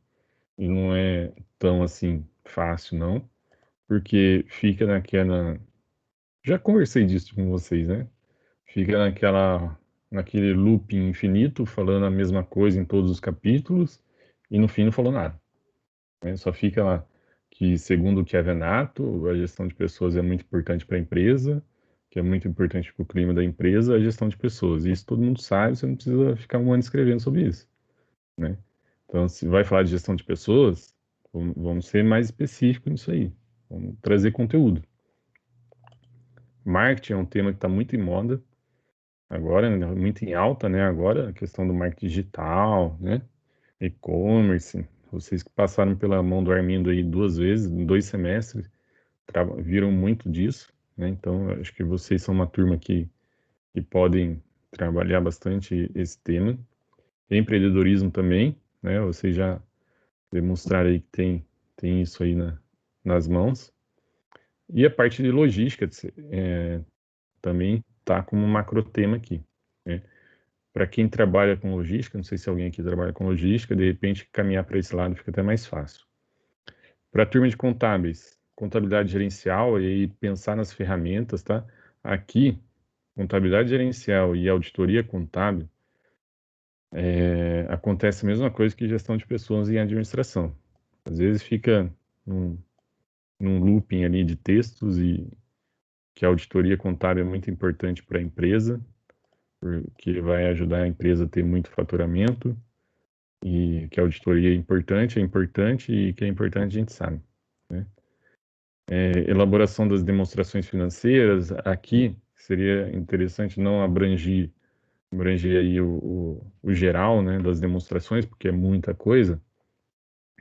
e não é tão assim fácil, não, porque fica naquela... Já conversei disso com vocês, né? Fica naquele looping infinito, falando a mesma coisa em todos os capítulos, e no fim não falou nada, né? Só fica lá que, segundo o Kevin Nato, a gestão de pessoas é muito importante para a empresa, que é muito importante para o clima da empresa, a gestão de pessoas. E isso todo mundo sabe, você não precisa ficar um ano escrevendo sobre isso, né? Então, se vai falar de gestão de pessoas, vamos ser mais específicos nisso aí. Vamos trazer conteúdo. Marketing é um tema que está muito em moda agora, né? Muito em alta, né? Agora, a questão do marketing digital, né? E-commerce. Vocês que passaram pela mão do Armindo aí 2 vezes, em 2 semestres, viram muito disso, né? Então, acho que vocês são uma turma que podem trabalhar bastante esse tema. Empreendedorismo também, né? Vocês já demonstraram aí que tem isso aí nas mãos. E a parte de logística também está como macro tema aqui, né? Para quem trabalha com logística, não sei se alguém aqui trabalha com logística, de repente caminhar para esse lado fica até mais fácil. Para a turma de contábeis, contabilidade gerencial, e aí pensar nas ferramentas, tá? Aqui, contabilidade gerencial e auditoria contábil, acontece a mesma coisa que gestão de pessoas em administração. Às vezes fica num looping ali de textos, e que a auditoria contábil é muito importante para a empresa, porque vai ajudar a empresa a ter muito faturamento, e que a auditoria é importante e que é importante a gente sabe, né? Elaboração das demonstrações financeiras, aqui seria interessante não abranger aí o geral, né, das demonstrações, porque é muita coisa,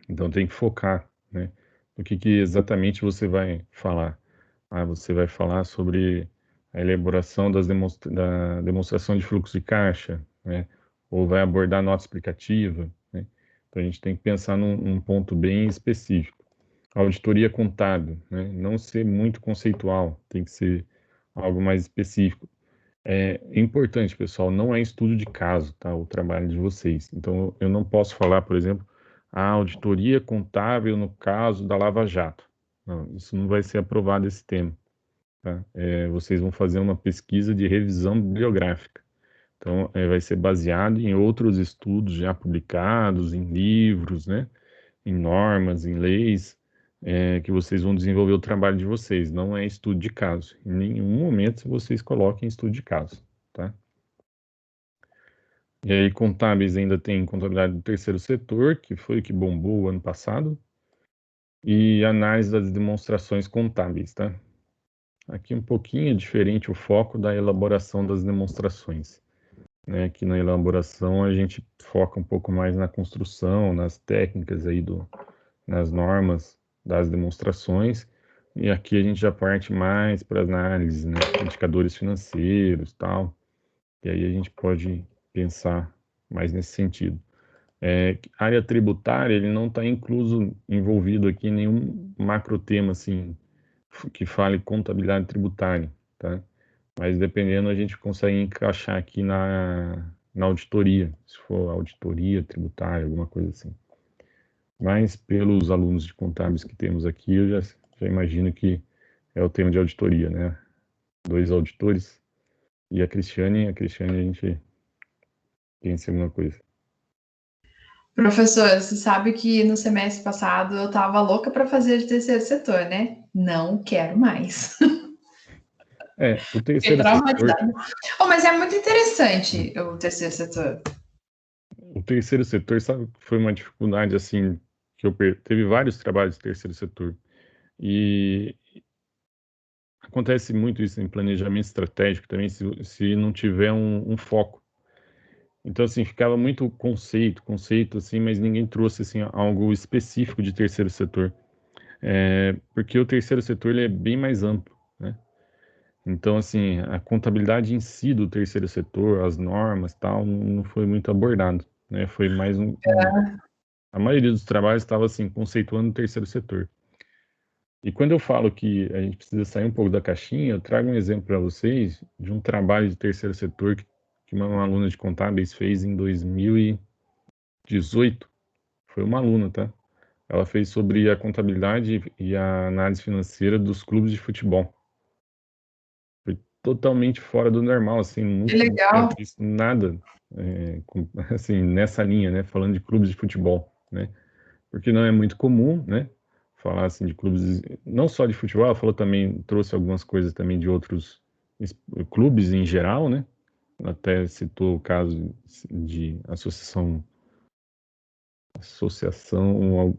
então tem que focar, né, no que exatamente você vai falar. Você vai falar sobre a elaboração da demonstração de fluxo de caixa, né? Ou vai abordar nota explicativa, né? Então a gente tem que pensar num ponto bem específico. Auditoria contábil, né? Não ser muito conceitual, tem que ser algo mais específico. É importante, pessoal, não é estudo de caso, tá? O trabalho de vocês. Então eu não posso falar, por exemplo, a auditoria contábil no caso da Lava Jato. Não, isso não vai ser aprovado esse tema, tá? Vocês vão fazer uma pesquisa de revisão bibliográfica. Então, vai ser baseado em outros estudos já publicados, em livros, né? Em normas, em leis, que vocês vão desenvolver o trabalho de vocês. Não é estudo de caso. Em nenhum momento vocês coloquem estudo de caso, tá? E aí, contábeis ainda tem contabilidade do terceiro setor, que foi o que bombou o ano passado, e análise das demonstrações contábeis, tá? Aqui um pouquinho diferente o foco da elaboração das demonstrações, né? Aqui na elaboração a gente foca um pouco mais na construção, nas técnicas aí nas normas das demonstrações, e aqui a gente já parte mais para análise, né? Indicadores financeiros, tal. E aí a gente pode pensar mais nesse sentido. Área tributária, ele não está envolvido aqui em nenhum macro tema assim que fale contabilidade tributária, tá? Mas dependendo a gente consegue encaixar aqui na auditoria, se for auditoria tributária, alguma coisa assim. Mas pelos alunos de contábeis que temos aqui, eu já imagino que é o tema de auditoria, né? 2 auditores e a Cristiane a gente pensa em alguma coisa. Professor, você sabe que no semestre passado eu estava louca para fazer de terceiro setor, né? Não quero mais. O Fiquei terceiro setor, traumatizada. Oh, mas é muito interessante o terceiro setor. o terceiro setor, sabe, foi uma dificuldade assim que teve vários trabalhos de terceiro setor e acontece muito isso em planejamento estratégico também se não tiver um foco. Então assim ficava muito conceito assim, mas ninguém trouxe assim algo específico de terceiro setor, porque o terceiro setor ele é bem mais amplo, né? Então assim a contabilidade em si do terceiro setor, as normas tal, não foi muito abordado, né? Foi mais a maioria dos trabalhos estava assim conceituando o terceiro setor. E quando eu falo que a gente precisa sair um pouco da caixinha, eu trago um exemplo para vocês de um trabalho de terceiro setor que uma aluna de contábeis fez em 2018. Foi uma aluna, tá? Ela fez sobre a contabilidade e a análise financeira dos clubes de futebol. Foi totalmente fora do normal, assim, Que nunca tinha legal. visto nada assim, nessa linha, né? Falando de clubes de futebol, né? Porque não é muito comum, né? Falar assim de clubes, não só de futebol, ela falou também, trouxe algumas coisas também de outros clubes em geral, né? Até citou o caso de associação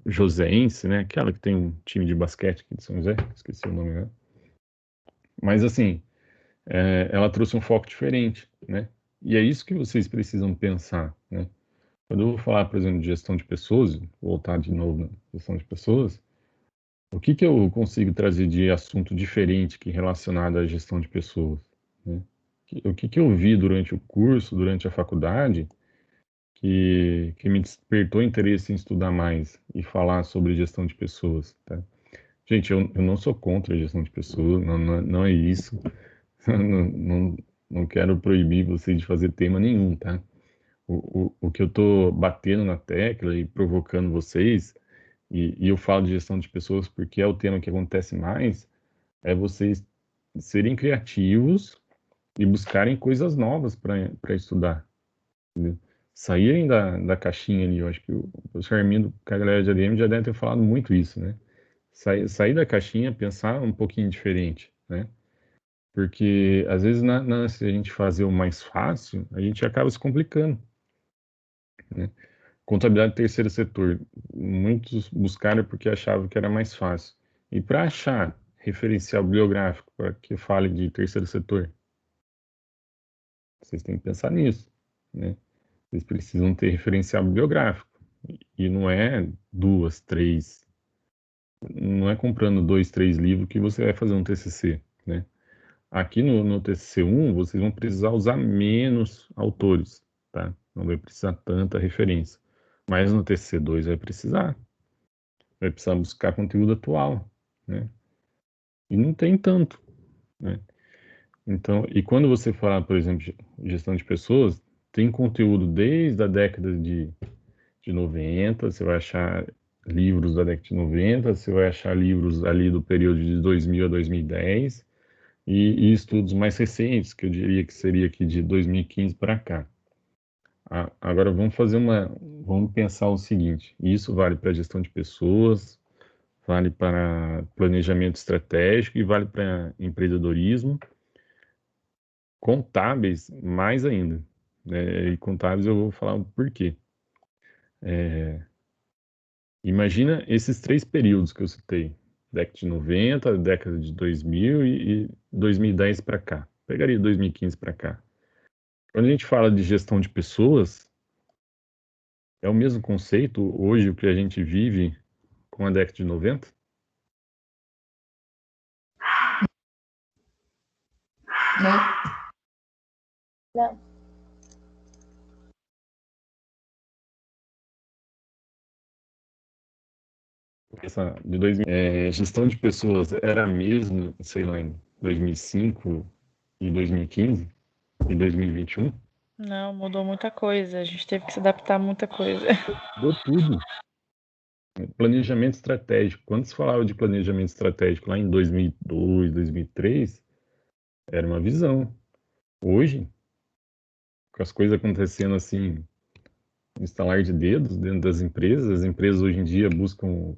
joseense, né? Aquela que tem um time de basquete aqui de São José, esqueci o nome, né? Mas assim, ela trouxe um foco diferente, né? E é isso que vocês precisam pensar, né? Quando eu vou falar, por exemplo, de gestão de pessoas, voltar de novo na gestão de pessoas, o que eu consigo trazer de assunto diferente que relacionado à gestão de pessoas, né? O que eu vi durante o curso, durante a faculdade, que me despertou interesse em estudar mais e falar sobre gestão de pessoas, tá? Gente, eu não sou contra a gestão de pessoas, não é isso. Não quero proibir vocês de fazer tema nenhum, tá? O que eu tô batendo na tecla e provocando vocês, e eu falo de gestão de pessoas porque é o tema que acontece mais, é vocês serem criativos e buscarem coisas novas para estudar, entendeu? Saírem da caixinha ali. Eu acho que o professor Armindo, com a galera de ADM, já deve ter falado muito isso, né? Sair da caixinha, pensar um pouquinho diferente, né? Porque às vezes se a gente fazer o mais fácil, a gente acaba se complicando, né? Contabilidade do terceiro setor, muitos buscaram porque achavam que era mais fácil. E para achar referencial bibliográfico para que fale de terceiro setor, vocês têm que pensar nisso, né? Vocês precisam ter referencial bibliográfico. E não é duas, três, não é comprando 2, 3 livros que você vai fazer um TCC, né? Aqui no TCC1, vocês vão precisar usar menos autores, tá? Não vai precisar tanta referência. Mas no TCC2 vai precisar buscar conteúdo atual, né? E não tem tanto, né? Então, e quando você fala, por exemplo, de gestão de pessoas, tem conteúdo desde a década de 90, você vai achar livros da década de 90, você vai achar livros ali do período de 2000 a 2010, e estudos mais recentes, que eu diria que seria aqui de 2015 para cá. Agora vamos pensar o seguinte, isso vale para gestão de pessoas, vale para planejamento estratégico e vale para empreendedorismo, contábeis mais ainda, E contábeis eu vou falar o porquê. Imagina esses 3 períodos que eu citei. Década de 90, década de 2000 e 2010 para cá. Pegaria 2015 para cá. Quando a gente fala de gestão de pessoas, é o mesmo conceito hoje o que a gente vive com a década de 90? Não. Não. Essa de 2000, gestão de pessoas era a mesma, sei lá, em 2005 e 2015 e 2021? Não, mudou muita coisa. A gente teve que se adaptar a muita coisa. Mudou tudo. Planejamento estratégico. Quando se falava de planejamento estratégico lá em 2002, 2003, era uma visão. Hoje, com as coisas acontecendo assim, no estalar de dedos dentro das empresas, as empresas hoje em dia buscam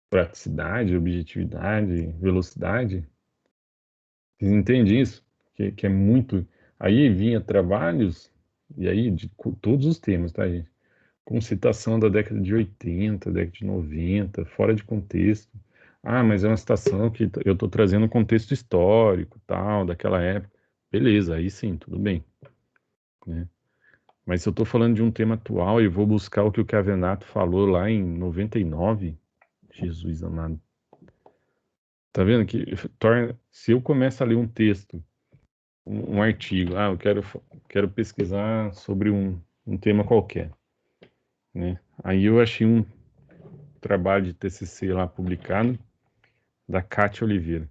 praticidade, objetividade, velocidade. Vocês entendem isso? Que é muito. Aí vinha trabalhos, e aí de todos os temas, tá, gente? Com citação da década de 80, década de 90, fora de contexto. Ah, mas é uma citação que eu estou trazendo um contexto histórico, tal, daquela época. Beleza, aí sim, tudo bem, né? Mas se eu estou falando de um tema atual e vou buscar o que o Cavenato falou lá em 99, Jesus amado. Tá vendo que se eu começo a ler um texto, um artigo, eu quero pesquisar sobre um tema qualquer, né? Aí eu achei um trabalho de TCC lá publicado, da Cátia Oliveira.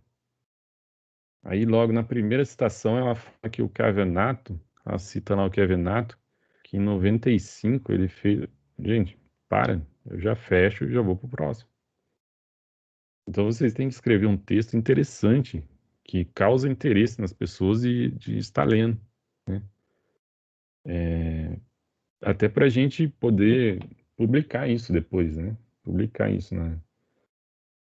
Aí logo na primeira citação ela fala que o Cavenato, ela cita lá o Cavenato, que em 95 ele fez... Gente, para, eu já fecho e já vou pro próximo. Então vocês têm que escrever um texto interessante, que causa interesse nas pessoas e de estar lendo, né? Até para a gente poder publicar isso depois, né? Publicar isso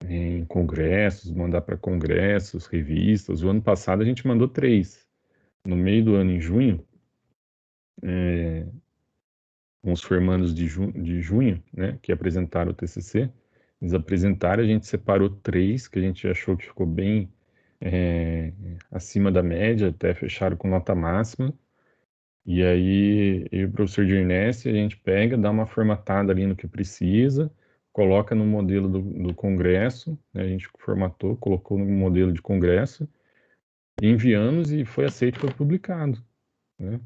em congressos, mandar para congressos, revistas. O ano passado a gente mandou 3. No meio do ano, em junho, com os formandos de junho, né, que apresentaram o TCC, eles apresentaram, a gente separou 3, que a gente achou que ficou bem acima da média, até fecharam com nota máxima. E aí, eu e o professor Dirnesse, a gente pega, dá uma formatada ali no que precisa, coloca no modelo do congresso, né, a gente formatou, colocou no modelo de congresso, enviamos e foi aceito, foi publicado, né?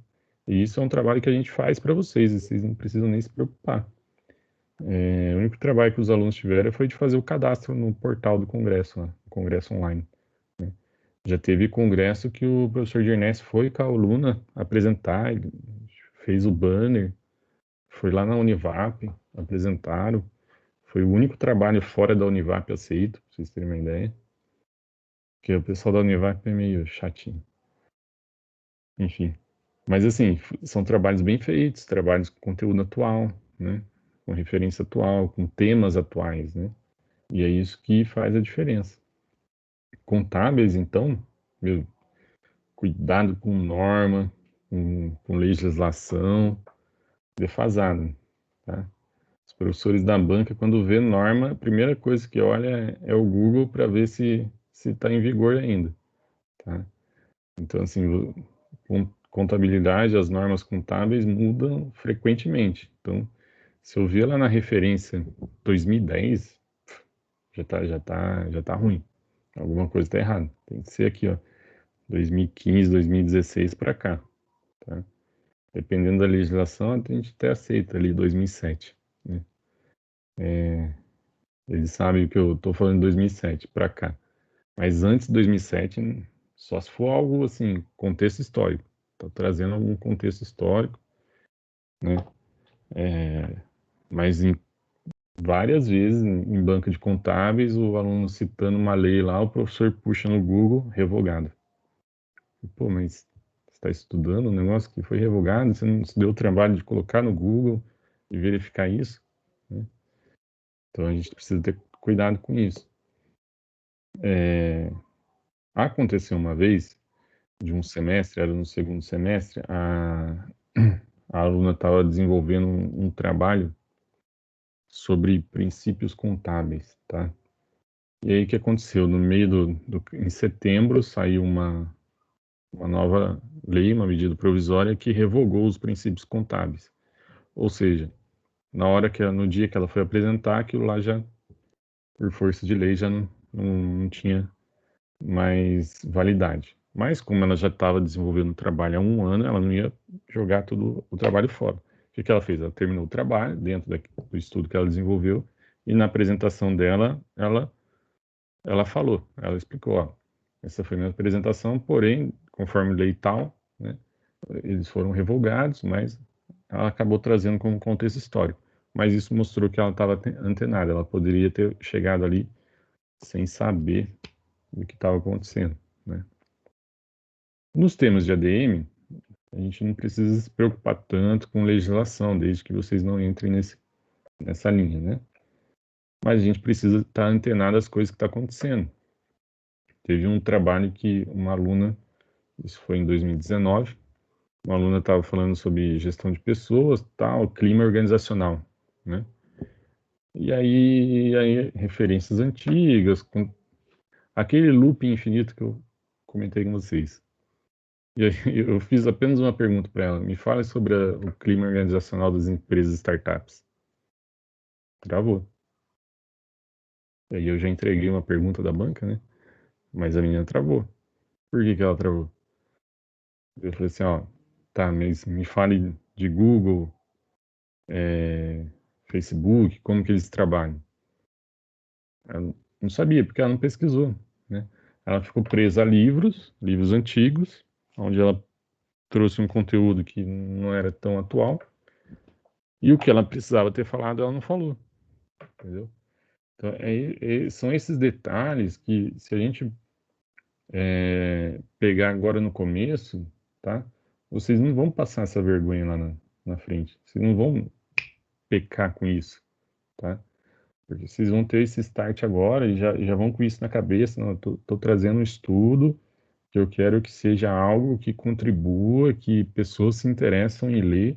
E isso é um trabalho que a gente faz para vocês, e vocês não precisam nem se preocupar. O único trabalho que os alunos tiveram foi de fazer o cadastro no portal do congresso, né, congresso online. Né? Já teve congresso que o professor Dirnesse foi com a aluna apresentar, ele fez o banner, foi lá na Univap, apresentaram. Foi o único trabalho fora da Univap aceito, para vocês terem uma ideia. Porque o pessoal da Univap é meio chatinho. Enfim. Mas, assim, são trabalhos bem feitos, trabalhos com conteúdo atual, né? Com referência atual, com temas atuais, né? E é isso que faz a diferença. Contábeis, então, meu, cuidado com norma, com legislação defasada, tá? Os professores da banca, quando vê norma, a primeira coisa que olha é o Google para ver se está em vigor ainda, tá? Então, assim, contabilidade, as normas contábeis mudam frequentemente. Então, se eu ver lá na referência 2010, já tá ruim. Alguma coisa está errada. Tem que ser aqui, ó, 2015, 2016 para cá, tá? Dependendo da legislação, a gente até aceita ali 2007, né? Eles sabem o que eu estou falando de 2007 para cá. Mas antes de 2007, só se for algo assim, contexto histórico. Estou trazendo algum contexto histórico, né? Mas várias vezes em banca de contábeis, o aluno citando uma lei lá, o professor puxa no Google, revogado. Pô, mas você está estudando um negócio que foi revogado, você não se deu o trabalho de colocar no Google e verificar isso, né? Então a gente precisa ter cuidado com isso. Aconteceu uma vez de um semestre, era no segundo semestre, a aluna estava desenvolvendo um trabalho sobre princípios contábeis, tá? E aí o que aconteceu? No meio em setembro saiu uma nova lei, uma medida provisória que revogou os princípios contábeis. Ou seja, no dia que ela foi apresentar, aquilo lá já, por força de lei, já não tinha mais validade. Mas como ela já estava desenvolvendo o trabalho há um ano, ela não ia jogar todo o trabalho fora. O que ela fez? Ela terminou o trabalho dentro do estudo que ela desenvolveu e na apresentação dela, ela falou, ela explicou, ó, essa foi a minha apresentação, porém, conforme lei tal, né, eles foram revogados, mas ela acabou trazendo como contexto histórico. Mas isso mostrou que ela estava antenada, ela poderia ter chegado ali sem saber do que estava acontecendo, né? Nos temas de ADM, a gente não precisa se preocupar tanto com legislação, desde que vocês não entrem nessa linha, né? Mas a gente precisa estar antenado às coisas que estão acontecendo. Teve um trabalho que uma aluna, isso foi em 2019, uma aluna estava falando sobre gestão de pessoas, tal, clima organizacional, né? E aí referências antigas, com aquele loop infinito que eu comentei com vocês. E aí eu fiz apenas uma pergunta para ela. Me fale sobre o clima organizacional das empresas startups. Travou. E aí eu já entreguei uma pergunta da banca, né? Mas a menina travou. Por que ela travou? Eu falei assim, ó, tá, mas me fale de Google, Facebook, como que eles trabalham. Ela não sabia, porque ela não pesquisou, né? Ela ficou presa a livros antigos, onde ela trouxe um conteúdo que não era tão atual, e o que ela precisava ter falado, ela não falou, entendeu? Então, são esses detalhes que, se a gente pegar agora no começo, tá? Vocês não vão passar essa vergonha lá na frente. Vocês não vão pecar com isso, tá? Porque vocês vão ter esse start agora e já vão com isso na cabeça. Não, eu tô trazendo um estudo que eu quero que seja algo que contribua, que pessoas se interessam em ler,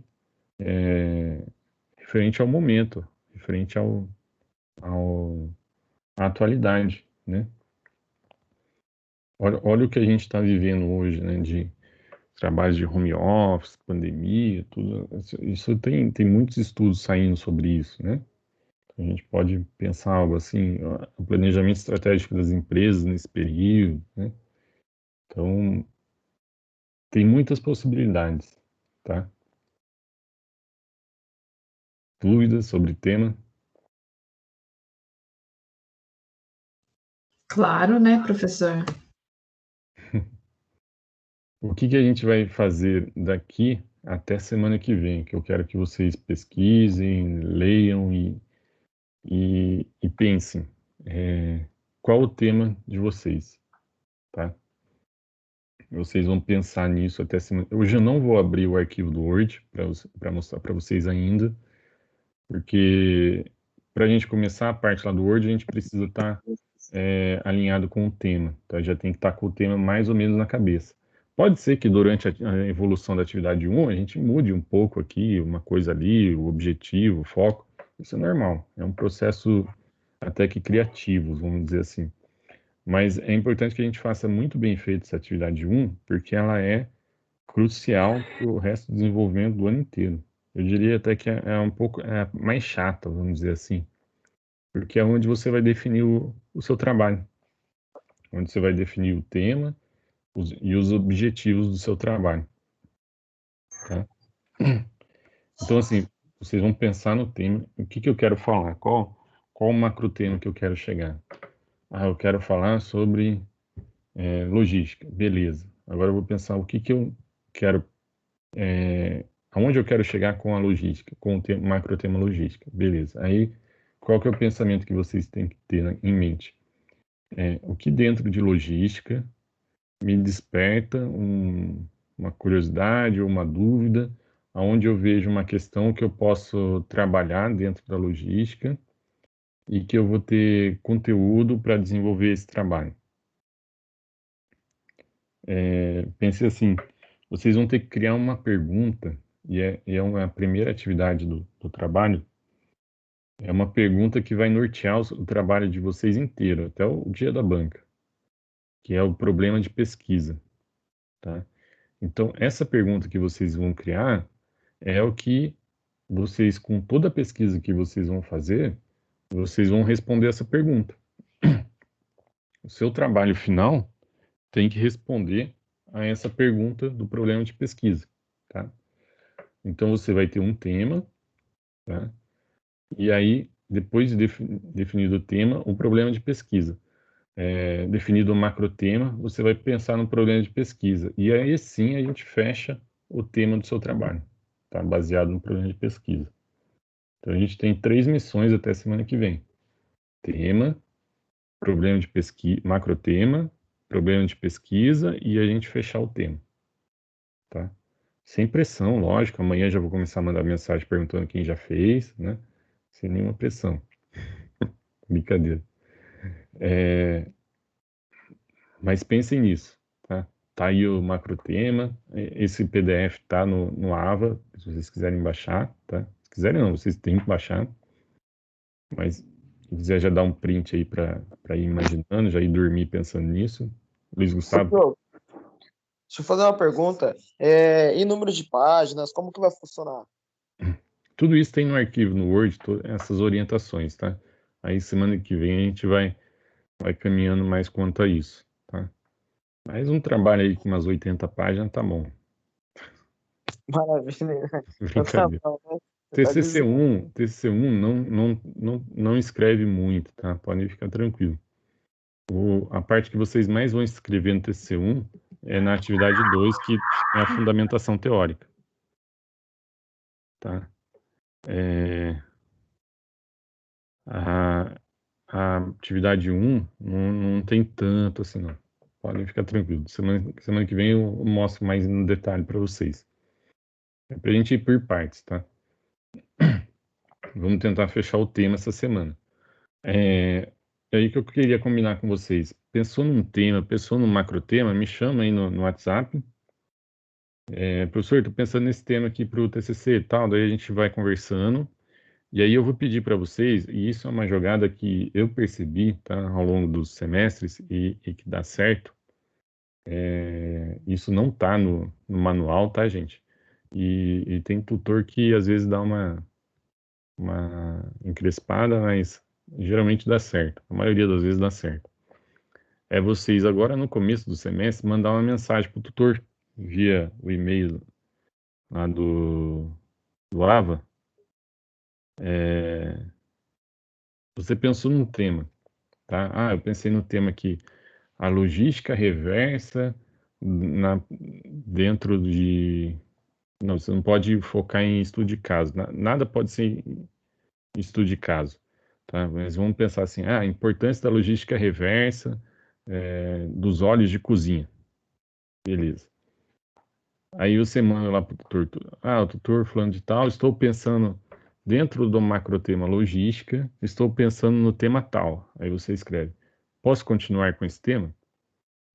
referente ao momento, referente à atualidade, né? Olha o que a gente está vivendo hoje, né? De trabalhos de home office, pandemia, tudo. Isso tem muitos estudos saindo sobre isso, né? A gente pode pensar algo assim, o planejamento estratégico das empresas nesse período, né? Então, tem muitas possibilidades, tá? Dúvidas sobre o tema? Claro, né, professor? O que a gente vai fazer daqui até semana que vem? Que eu quero que vocês pesquisem, leiam e pensem. Qual o tema de vocês, tá? Vocês vão pensar nisso até semana. Hoje eu não vou abrir o arquivo do Word para mostrar para vocês ainda, porque para a gente começar a parte lá do Word, a gente precisa estar alinhado com o tema, tá? Já tem que estar com o tema mais ou menos na cabeça. Pode ser que durante a evolução da atividade 1 a gente mude um pouco aqui, uma coisa ali, o objetivo, o foco. Isso é normal. É um processo até que criativo, vamos dizer assim. Mas é importante que a gente faça muito bem feito essa atividade 1, porque ela é crucial para o resto do desenvolvimento do ano inteiro. Eu diria até que é um pouco mais chata, vamos dizer assim, porque é onde você vai definir o seu trabalho, onde você vai definir o tema e os objetivos do seu trabalho, tá? Então, assim, vocês vão pensar no tema, o que eu quero falar, qual o macro tema que eu quero chegar. Eu quero falar sobre logística, beleza. Agora eu vou pensar o que eu quero, aonde eu quero chegar com a logística, com o macro tema logística, beleza. Aí, qual que é o pensamento que vocês têm que ter em mente? O que dentro de logística me desperta uma curiosidade ou uma dúvida, aonde eu vejo uma questão que eu posso trabalhar dentro da logística e que eu vou ter conteúdo para desenvolver esse trabalho. pense assim, vocês vão ter que criar uma pergunta, e é uma primeira atividade do trabalho, é uma pergunta que vai nortear o trabalho de vocês inteiro, até o dia da banca, que é o problema de pesquisa, tá? Então, essa pergunta que vocês vão criar é o que vocês, com toda a pesquisa que vocês vão fazer, vocês vão responder essa pergunta. O seu trabalho final tem que responder a essa pergunta do problema de pesquisa, tá? Então, você vai ter um tema, tá? E aí, depois de definido o tema, o problema de pesquisa. Definido o macrotema, você vai pensar no problema de pesquisa. E aí sim a gente fecha o tema do seu trabalho, tá? Baseado no problema de pesquisa. Então a gente tem 3 missões até semana que vem. Tema, problema de pesquisa, macrotema, problema de pesquisa e a gente fechar o tema, tá? Sem pressão, lógico. Amanhã já vou começar a mandar mensagem perguntando quem já fez, né? Sem nenhuma pressão. Brincadeira. Mas pensem nisso, tá? Tá aí o macrotema, esse PDF tá no AVA, se vocês quiserem baixar, tá? Se quiserem não, vocês têm que baixar, mas se quiser já dar um print aí para ir imaginando, já ir dormir pensando nisso. Luiz Gustavo? Deixa eu fazer uma pergunta. Em número de páginas, como que vai funcionar? Tudo isso tem no arquivo, no Word, essas orientações, tá? Aí semana que vem a gente vai caminhando mais quanto a isso, tá? Mas um trabalho aí com umas 80 páginas tá bom. Maravilha. Brincadeira. TCC1 não escreve muito, tá? Podem ficar tranquilo. A parte que vocês mais vão escrever no TCC1 é na atividade 2, que é a fundamentação teórica, tá? A atividade 1 não tem tanto assim, não. Podem ficar tranquilos. Semana que vem eu mostro mais no detalhe para vocês. É pra gente ir por partes, tá? Vamos tentar fechar o tema essa semana. É aí que eu queria combinar com vocês. Pensou num tema, pensou num macrotema, me chama aí no WhatsApp. Professor, estou pensando nesse tema aqui para o TCC e tal, daí a gente vai conversando. E aí eu vou pedir para vocês, e isso é uma jogada que eu percebi, tá, ao longo dos semestres e que dá certo. Isso não tá no manual, tá, gente? E tem tutor que às vezes dá uma encrespada, mas geralmente dá certo. A maioria das vezes dá certo. É vocês agora no começo do semestre mandar uma mensagem para o tutor via o e-mail lá do AVA. Você pensou num tema, tá? Eu pensei no tema aqui, a logística reversa dentro de... Não, você não pode focar em estudo de caso. Nada pode ser estudo de caso, tá? Mas vamos pensar assim, a importância da logística reversa dos óleos de cozinha. Beleza. Aí você manda lá para o tutor, o tutor falando de tal, estou pensando dentro do macrotema logística, estou pensando no tema tal. Aí você escreve, posso continuar com esse tema?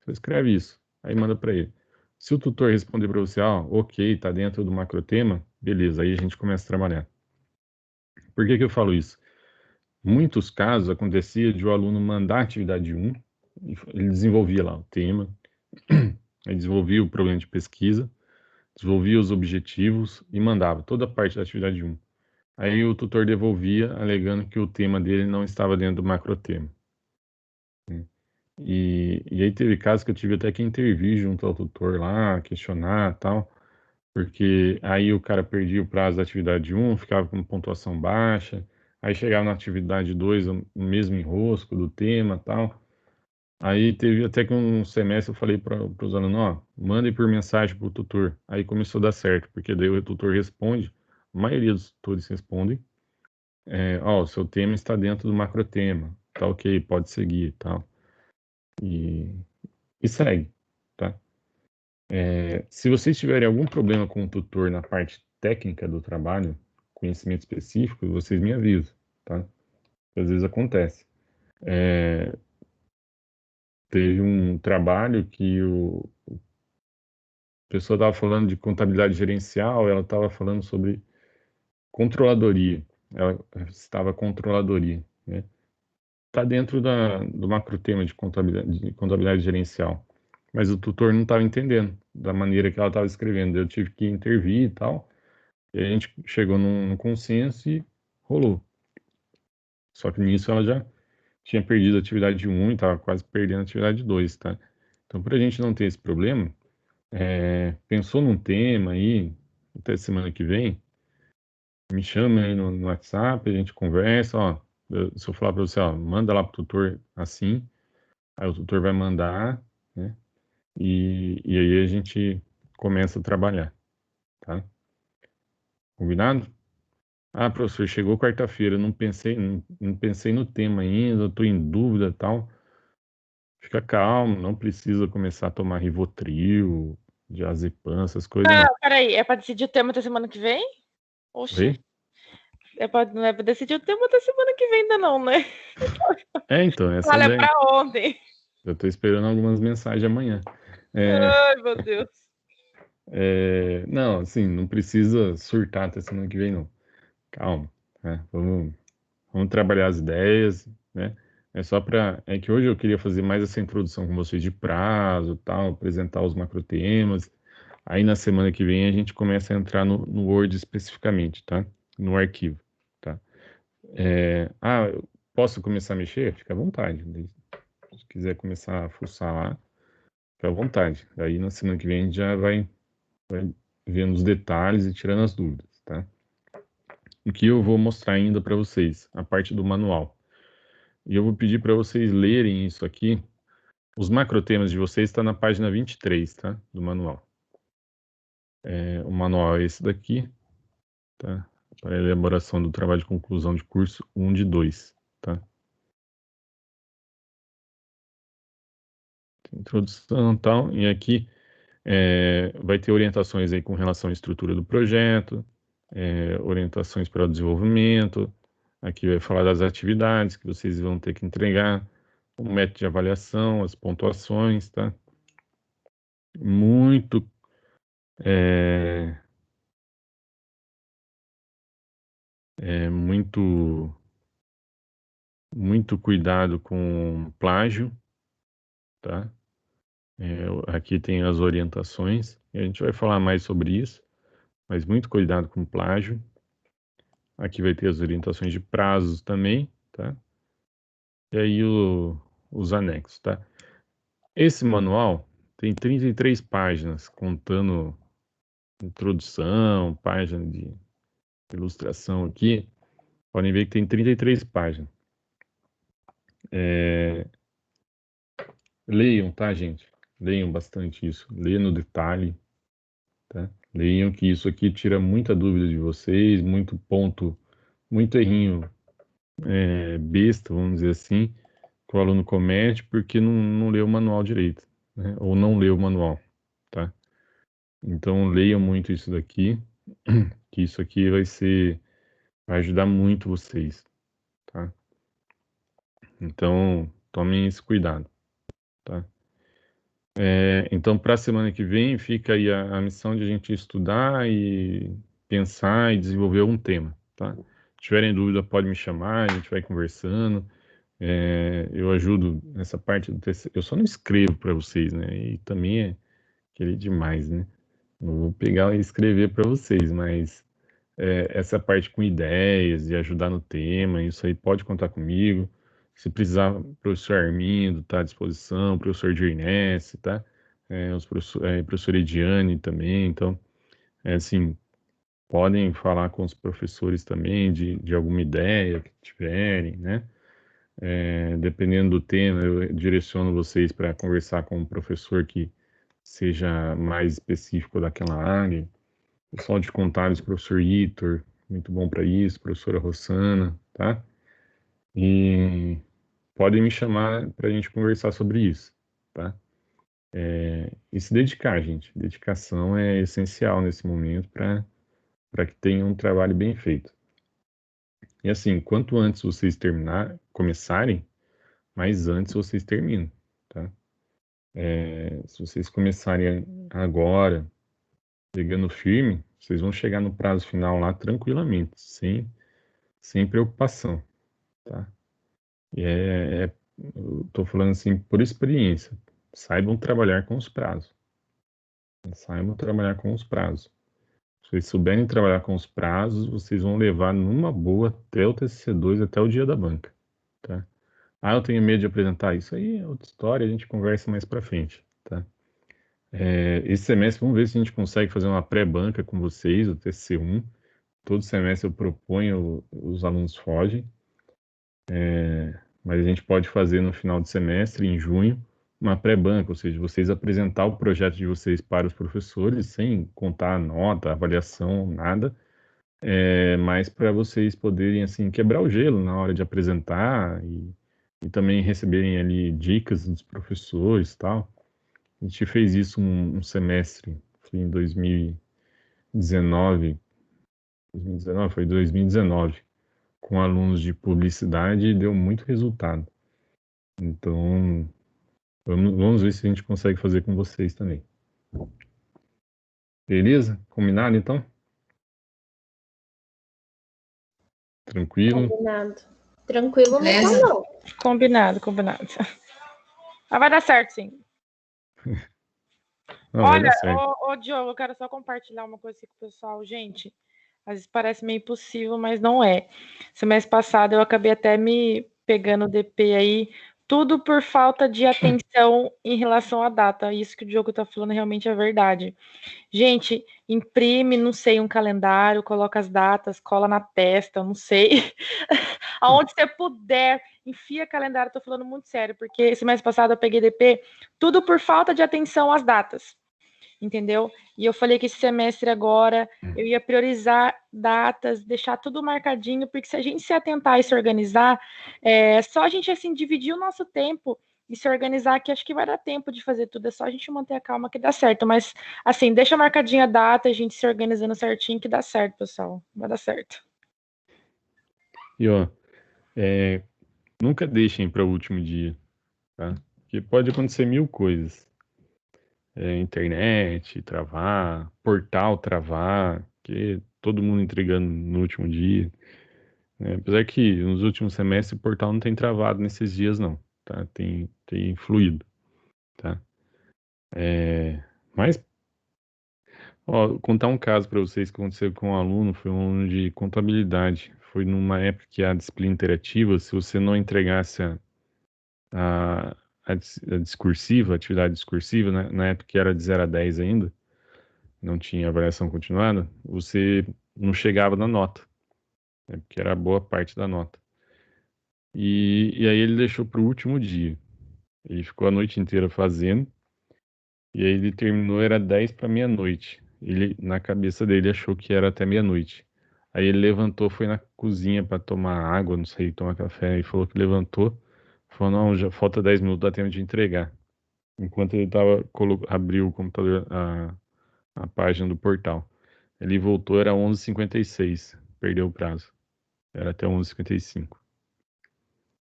Você escreve isso, aí manda para ele. Se o tutor responder para você, ok, está dentro do macrotema, beleza, aí a gente começa a trabalhar. Por que eu falo isso? Muitos casos acontecia de o aluno mandar a atividade 1, ele desenvolvia lá o tema, ele desenvolvia o problema de pesquisa, desenvolvia os objetivos e mandava toda a parte da atividade 1. Aí o tutor devolvia, alegando que o tema dele não estava dentro do macrotema. E aí teve casos que eu tive até que intervir junto ao tutor lá, questionar e tal, porque aí o cara perdia o prazo da atividade 1, ficava com pontuação baixa, aí chegava na atividade 2, o mesmo enrosco do tema e tal. Aí teve até que um semestre eu falei para os alunos, mandem por mensagem para o tutor. Aí começou a dar certo, porque daí o tutor responde, a maioria dos tutores respondem, o seu tema está dentro do macrotema, tá ok, pode seguir e tal. E segue, tá? Se vocês tiverem algum problema com o tutor na parte técnica do trabalho, conhecimento específico, vocês me avisam, tá? Às vezes acontece. teve um trabalho que a pessoa estava falando de contabilidade gerencial, ela estava falando sobre controladoria. Ela estava controladoria, né? Está dentro do macrotema de contabilidade gerencial. Mas o tutor não estava entendendo da maneira que ela estava escrevendo. Eu tive que intervir e tal. E a gente chegou num consenso e rolou. Só que nisso ela já tinha perdido a atividade 1 e estava quase perdendo a atividade 2, tá? Então, para a gente não ter esse problema, pensou num tema aí, até semana que vem, me chama aí no WhatsApp, a gente conversa, ó, se eu falar para você, ó, manda lá pro tutor assim, aí o tutor vai mandar, né? E aí a gente começa a trabalhar, tá? Combinado? Ah, professor, chegou quarta-feira, não pensei no tema ainda, estou em dúvida e tal. Fica calmo, não precisa começar a tomar Rivotril, diazepam, essas coisas não. Peraí, é pra decidir o tema da semana que vem? Oxi, Oi? não é pra decidir o tema da semana que vem ainda não, né? Então, essa é a Olha, ideia. pra ontem. Eu estou esperando algumas mensagens amanhã. Ai, meu Deus. Não, assim, não precisa surtar até semana que vem, não. Calma, né? Vamos trabalhar as ideias, né? É que hoje eu queria fazer mais essa introdução com vocês de prazo, tal, apresentar os macrotemas. Aí na semana que vem a gente começa a entrar no Word especificamente, tá? No arquivo, tá? Eu posso começar a mexer? Fica à vontade. Se quiser começar a fuçar lá, fica à vontade. Aí na semana que vem a gente já vai vendo os detalhes e tirando as dúvidas, tá? O que eu vou mostrar ainda para vocês, a parte do manual. E eu vou pedir para vocês lerem isso aqui. Os macrotemas de vocês estão na página 23, tá? Do manual. O manual é esse daqui, tá? Para a elaboração do trabalho de conclusão de curso 1 de 2, tá? Introdução e tal, e aqui vai ter orientações aí com relação à estrutura do projeto, orientações para o desenvolvimento, aqui vai falar das atividades que vocês vão ter que entregar, o método de avaliação, as pontuações, tá? Muito muito cuidado com plágio, tá? Aqui tem as orientações, e a gente vai falar mais sobre isso, mas muito cuidado com plágio. Aqui vai ter as orientações de prazos também, tá? E aí os anexos, tá? Esse manual tem 33 páginas, contando introdução, página de ilustração aqui. Podem ver que tem 33 páginas. Leiam, tá, gente? Leiam bastante isso. Leiam no detalhe, tá? Leiam que isso aqui tira muita dúvida de vocês, muito ponto, muito errinho besta, vamos dizer assim, que o aluno comete porque não leu o manual direito, né? Ou não leu o manual, tá? Então leiam muito isso daqui, que isso aqui vai ajudar muito vocês, tá? Então tomem esse cuidado, tá? Então, para a semana que vem, fica aí a missão de a gente estudar e pensar e desenvolver um tema, tá? Se tiverem dúvida, pode me chamar, a gente vai conversando. Eu ajudo nessa parte do TCC. Eu só não escrevo para vocês, né? E também é querer demais, né? Não vou pegar e escrever para vocês, mas essa parte com ideias e ajudar no tema, isso aí pode contar comigo. Se precisar, o professor Armindo está à disposição, o professor Dirnesse, tá? Professor Ediane também, então, assim, podem falar com os professores também de alguma ideia que tiverem, né? Dependendo do tema, eu direciono vocês para conversar com um professor que seja mais específico daquela área. Pessoal de contábeis, professor Itor, muito bom para isso, professora Rossana, tá? E podem me chamar para a gente conversar sobre isso, tá? E se dedicar, gente. Dedicação é essencial nesse momento para que tenha um trabalho bem feito. E assim, quanto antes vocês começarem, mais antes vocês terminam, tá? Se vocês começarem agora, pegando firme, vocês vão chegar no prazo final lá tranquilamente, sem preocupação, tá? E eu tô falando assim por experiência. Saibam trabalhar com os prazos. Saibam trabalhar com os prazos. Se vocês souberem trabalhar com os prazos, vocês vão levar numa boa até o TCC2, até o dia da banca, tá? Eu tenho medo de apresentar isso aí, é outra história, a gente conversa mais para frente, tá? Esse semestre, vamos ver se a gente consegue fazer uma pré-banca com vocês, o TCC1. Todo semestre eu proponho, os alunos fogem, mas a gente pode fazer no final de semestre, em junho, uma pré-banca, ou seja, vocês apresentar o projeto de vocês para os professores, sem contar a nota, a avaliação, nada, mas para vocês poderem, assim, quebrar o gelo na hora de apresentar e também receberem ali dicas dos professores e tal. A gente fez isso um semestre, foi em 2019, foi 2019, com alunos de publicidade e deu muito resultado. Então, vamos ver se a gente consegue fazer com vocês também. Beleza? Combinado, então? Tranquilo? Combinado. Tranquilo não Beleza. tá, não. Combinado. Mas vai dar certo, sim. Não, vai Olha, dar certo. ô Diogo, eu quero só compartilhar uma coisa aqui com o pessoal. Gente, às vezes parece meio impossível, mas não é. Semestre passado eu acabei até me pegando o DP aí, tudo por falta de atenção em relação à data. Isso que o Diogo tá falando realmente é verdade. Gente, imprime, não sei, um calendário, coloca as datas, cola na testa, não sei. Aonde você puder, enfia calendário, tô falando muito sério, porque esse mês passado eu peguei DP, tudo por falta de atenção às datas, entendeu? E eu falei que esse semestre agora eu ia priorizar datas, deixar tudo marcadinho, porque se a gente se atentar e se organizar, só a gente, assim, dividir o nosso tempo e se organizar, que acho que vai dar tempo de fazer tudo, é só a gente manter a calma que dá certo, mas, assim, deixa marcadinha a data, a gente se organizando certinho que dá certo, pessoal, vai dar certo. E, ó, nunca deixem para o último dia, tá? Porque pode acontecer mil coisas. Internet travar, portal travar, que todo mundo entregando no último dia. Apesar que nos últimos semestres o portal não tem travado nesses dias, não, tá? Tem fluído, tá? Mas, ó, contar um caso para vocês que aconteceu com um aluno, foi um aluno de contabilidade. Foi numa época que a disciplina interativa, se você não entregasse a discursiva, a atividade discursiva, né, na época que era de 0 a 10 ainda, não tinha avaliação continuada, você não chegava na nota, né, porque era boa parte da nota. E aí ele deixou para o último dia. Ele ficou a noite inteira fazendo, e aí ele terminou, era 10 para meia-noite. Ele, na cabeça dele, achou que era até meia-noite. Aí ele levantou, foi na cozinha para tomar água, não sei, tomar café, e falou que levantou. Falou, não, já falta 10 minutos, dá tempo de entregar. Enquanto ele abriu o computador, a página do portal. Ele voltou, era 11h56, perdeu o prazo. Era até 11h55.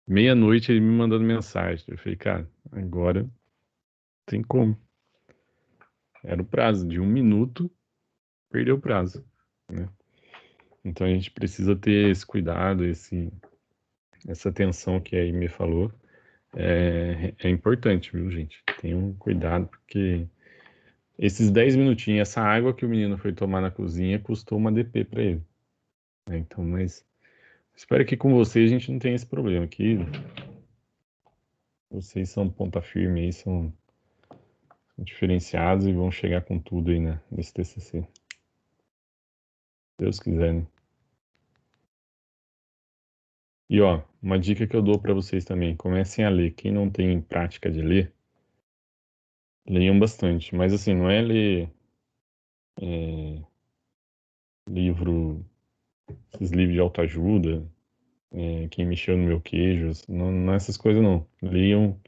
Meia-noite ele me mandando mensagem. Eu falei, cara, agora tem como. Era o prazo, de 1 minuto, perdeu o prazo, né? Então a gente precisa ter esse cuidado, essa atenção que a Amy falou. É importante, viu, gente? Tenham cuidado, porque esses 10 minutinhos, essa água que o menino foi tomar na cozinha custou uma DP para ele, né? Então, mas espero que com vocês a gente não tenha esse problema aqui. Vocês são ponta firme aí, são diferenciados e vão chegar com tudo aí, né, nesse TCC. Se Deus quiser, né? E ó, uma dica que eu dou para vocês também, comecem a ler. Quem não tem prática de ler, leiam bastante. Mas assim, não é ler livro, esses livros de autoajuda, quem mexeu no meu queijo, não é essas coisas não. Leiam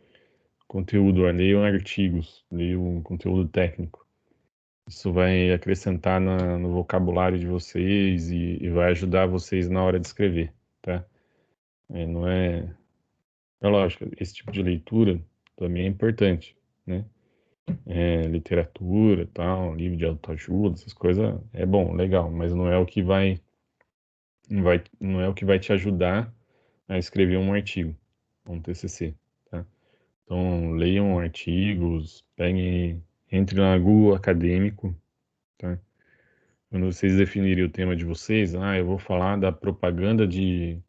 conteúdo, leiam artigos, leiam conteúdo técnico. Isso vai acrescentar no vocabulário de vocês e vai ajudar vocês na hora de escrever, tá? Não é lógico, esse tipo de leitura também é importante, né? Literatura, tal, livro de autoajuda, essas coisas é bom, legal, mas não é o que não é o que vai te ajudar a escrever um artigo, um TCC, tá? Então, leiam artigos, peguem, entre lá no Google Acadêmico, tá? Quando vocês definirem o tema de vocês, eu vou falar da propaganda de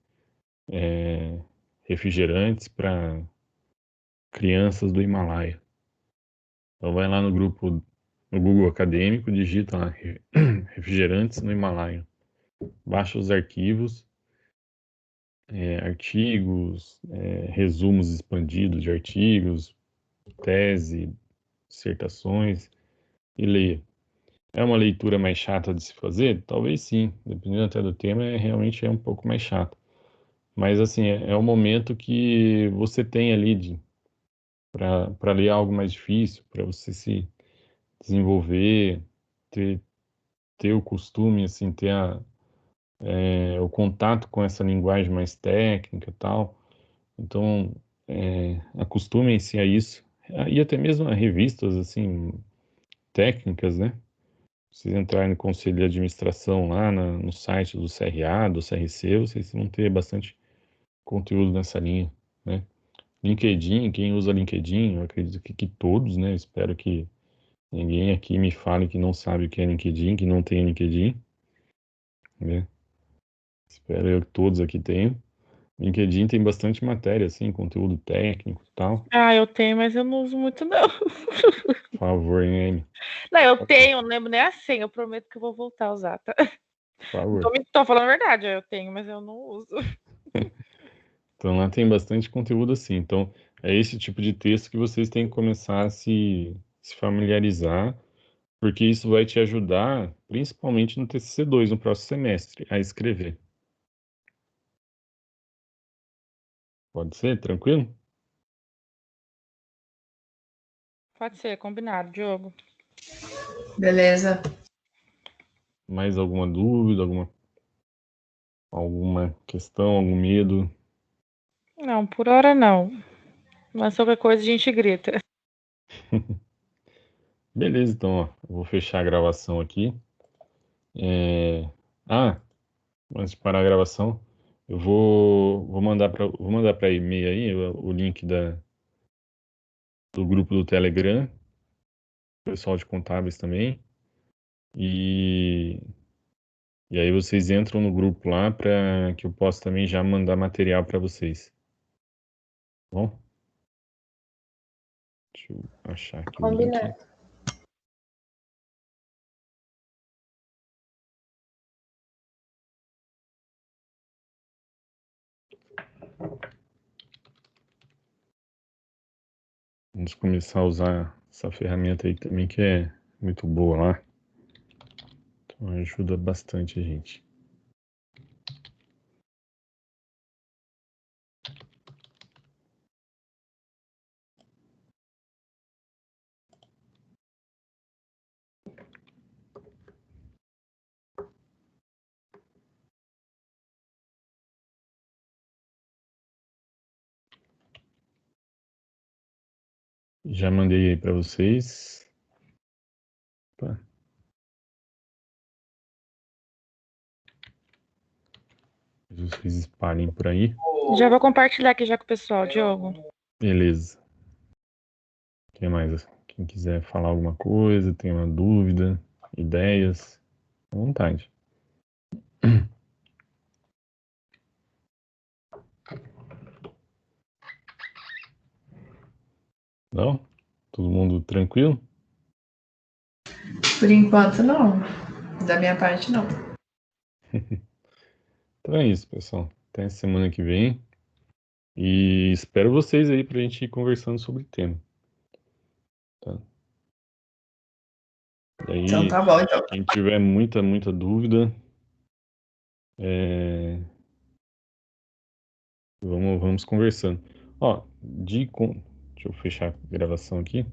refrigerantes para crianças do Himalaia. Então vai lá no grupo, no Google Acadêmico, digita lá refrigerantes no Himalaia. Baixa os arquivos, artigos, resumos expandidos de artigos, tese, dissertações e leia. É uma leitura mais chata de se fazer? Talvez sim, dependendo até do tema, realmente é um pouco mais chato. Mas assim, é um momento que você tem ali para ler algo mais difícil, para você se desenvolver, ter o costume, assim, ter o contato com essa linguagem mais técnica e tal. Então, acostumem-se a isso. E até mesmo a revistas, assim, técnicas, né? Vocês entrarem no conselho de administração lá no site do CRA, do CRC, vocês vão ter bastante conteúdo nessa linha, né? LinkedIn, quem usa LinkedIn, eu acredito que todos, né? Espero que ninguém aqui me fale que não sabe o que é LinkedIn, que não tem LinkedIn, né? Espero eu que todos aqui tenham. LinkedIn tem bastante matéria, assim, conteúdo técnico e tal. Eu tenho, mas eu não uso muito, não. Por favor, hein, Amy? Não, eu tenho, não lembro nem a senha, eu prometo que eu vou voltar a usar, tá? Por favor. Tô falando a verdade, eu tenho, mas eu não uso. Então lá tem bastante conteúdo assim. Então é esse tipo de texto que vocês têm que começar a se familiarizar, porque isso vai te ajudar, principalmente no TCC2, no próximo semestre, a escrever. Pode ser? Tranquilo? Pode ser, combinado, Diogo. Beleza. Mais alguma dúvida, alguma questão, algum medo? Não, por hora não. Mas qualquer coisa a gente grita. Beleza, então, ó, eu vou fechar a gravação aqui. Antes de parar a gravação, eu vou mandar para e-mail aí o link do grupo do Telegram, pessoal de contábeis também. E, e aí vocês entram no grupo lá para que eu possa também já mandar material para vocês. Tá bom? Deixa eu achar aqui o link. Combinado. Vamos começar a usar essa ferramenta aí também, que é muito boa lá. Então ajuda bastante a gente. Já mandei aí para vocês. Opa. Vocês espalhem por aí. Já vou compartilhar aqui já com o pessoal, Diogo. Beleza. Quem mais? Quem quiser falar alguma coisa, tem uma dúvida, ideias, à vontade. Não? Todo mundo tranquilo? Por enquanto, não. Da minha parte, não. Então é isso, pessoal. Até semana que vem. E espero vocês aí pra gente ir conversando sobre o tema. Tá? Daí, Então tá bom, então. quem tiver muita dúvida, vamos conversando. Ó, deixa eu fechar a gravação aqui.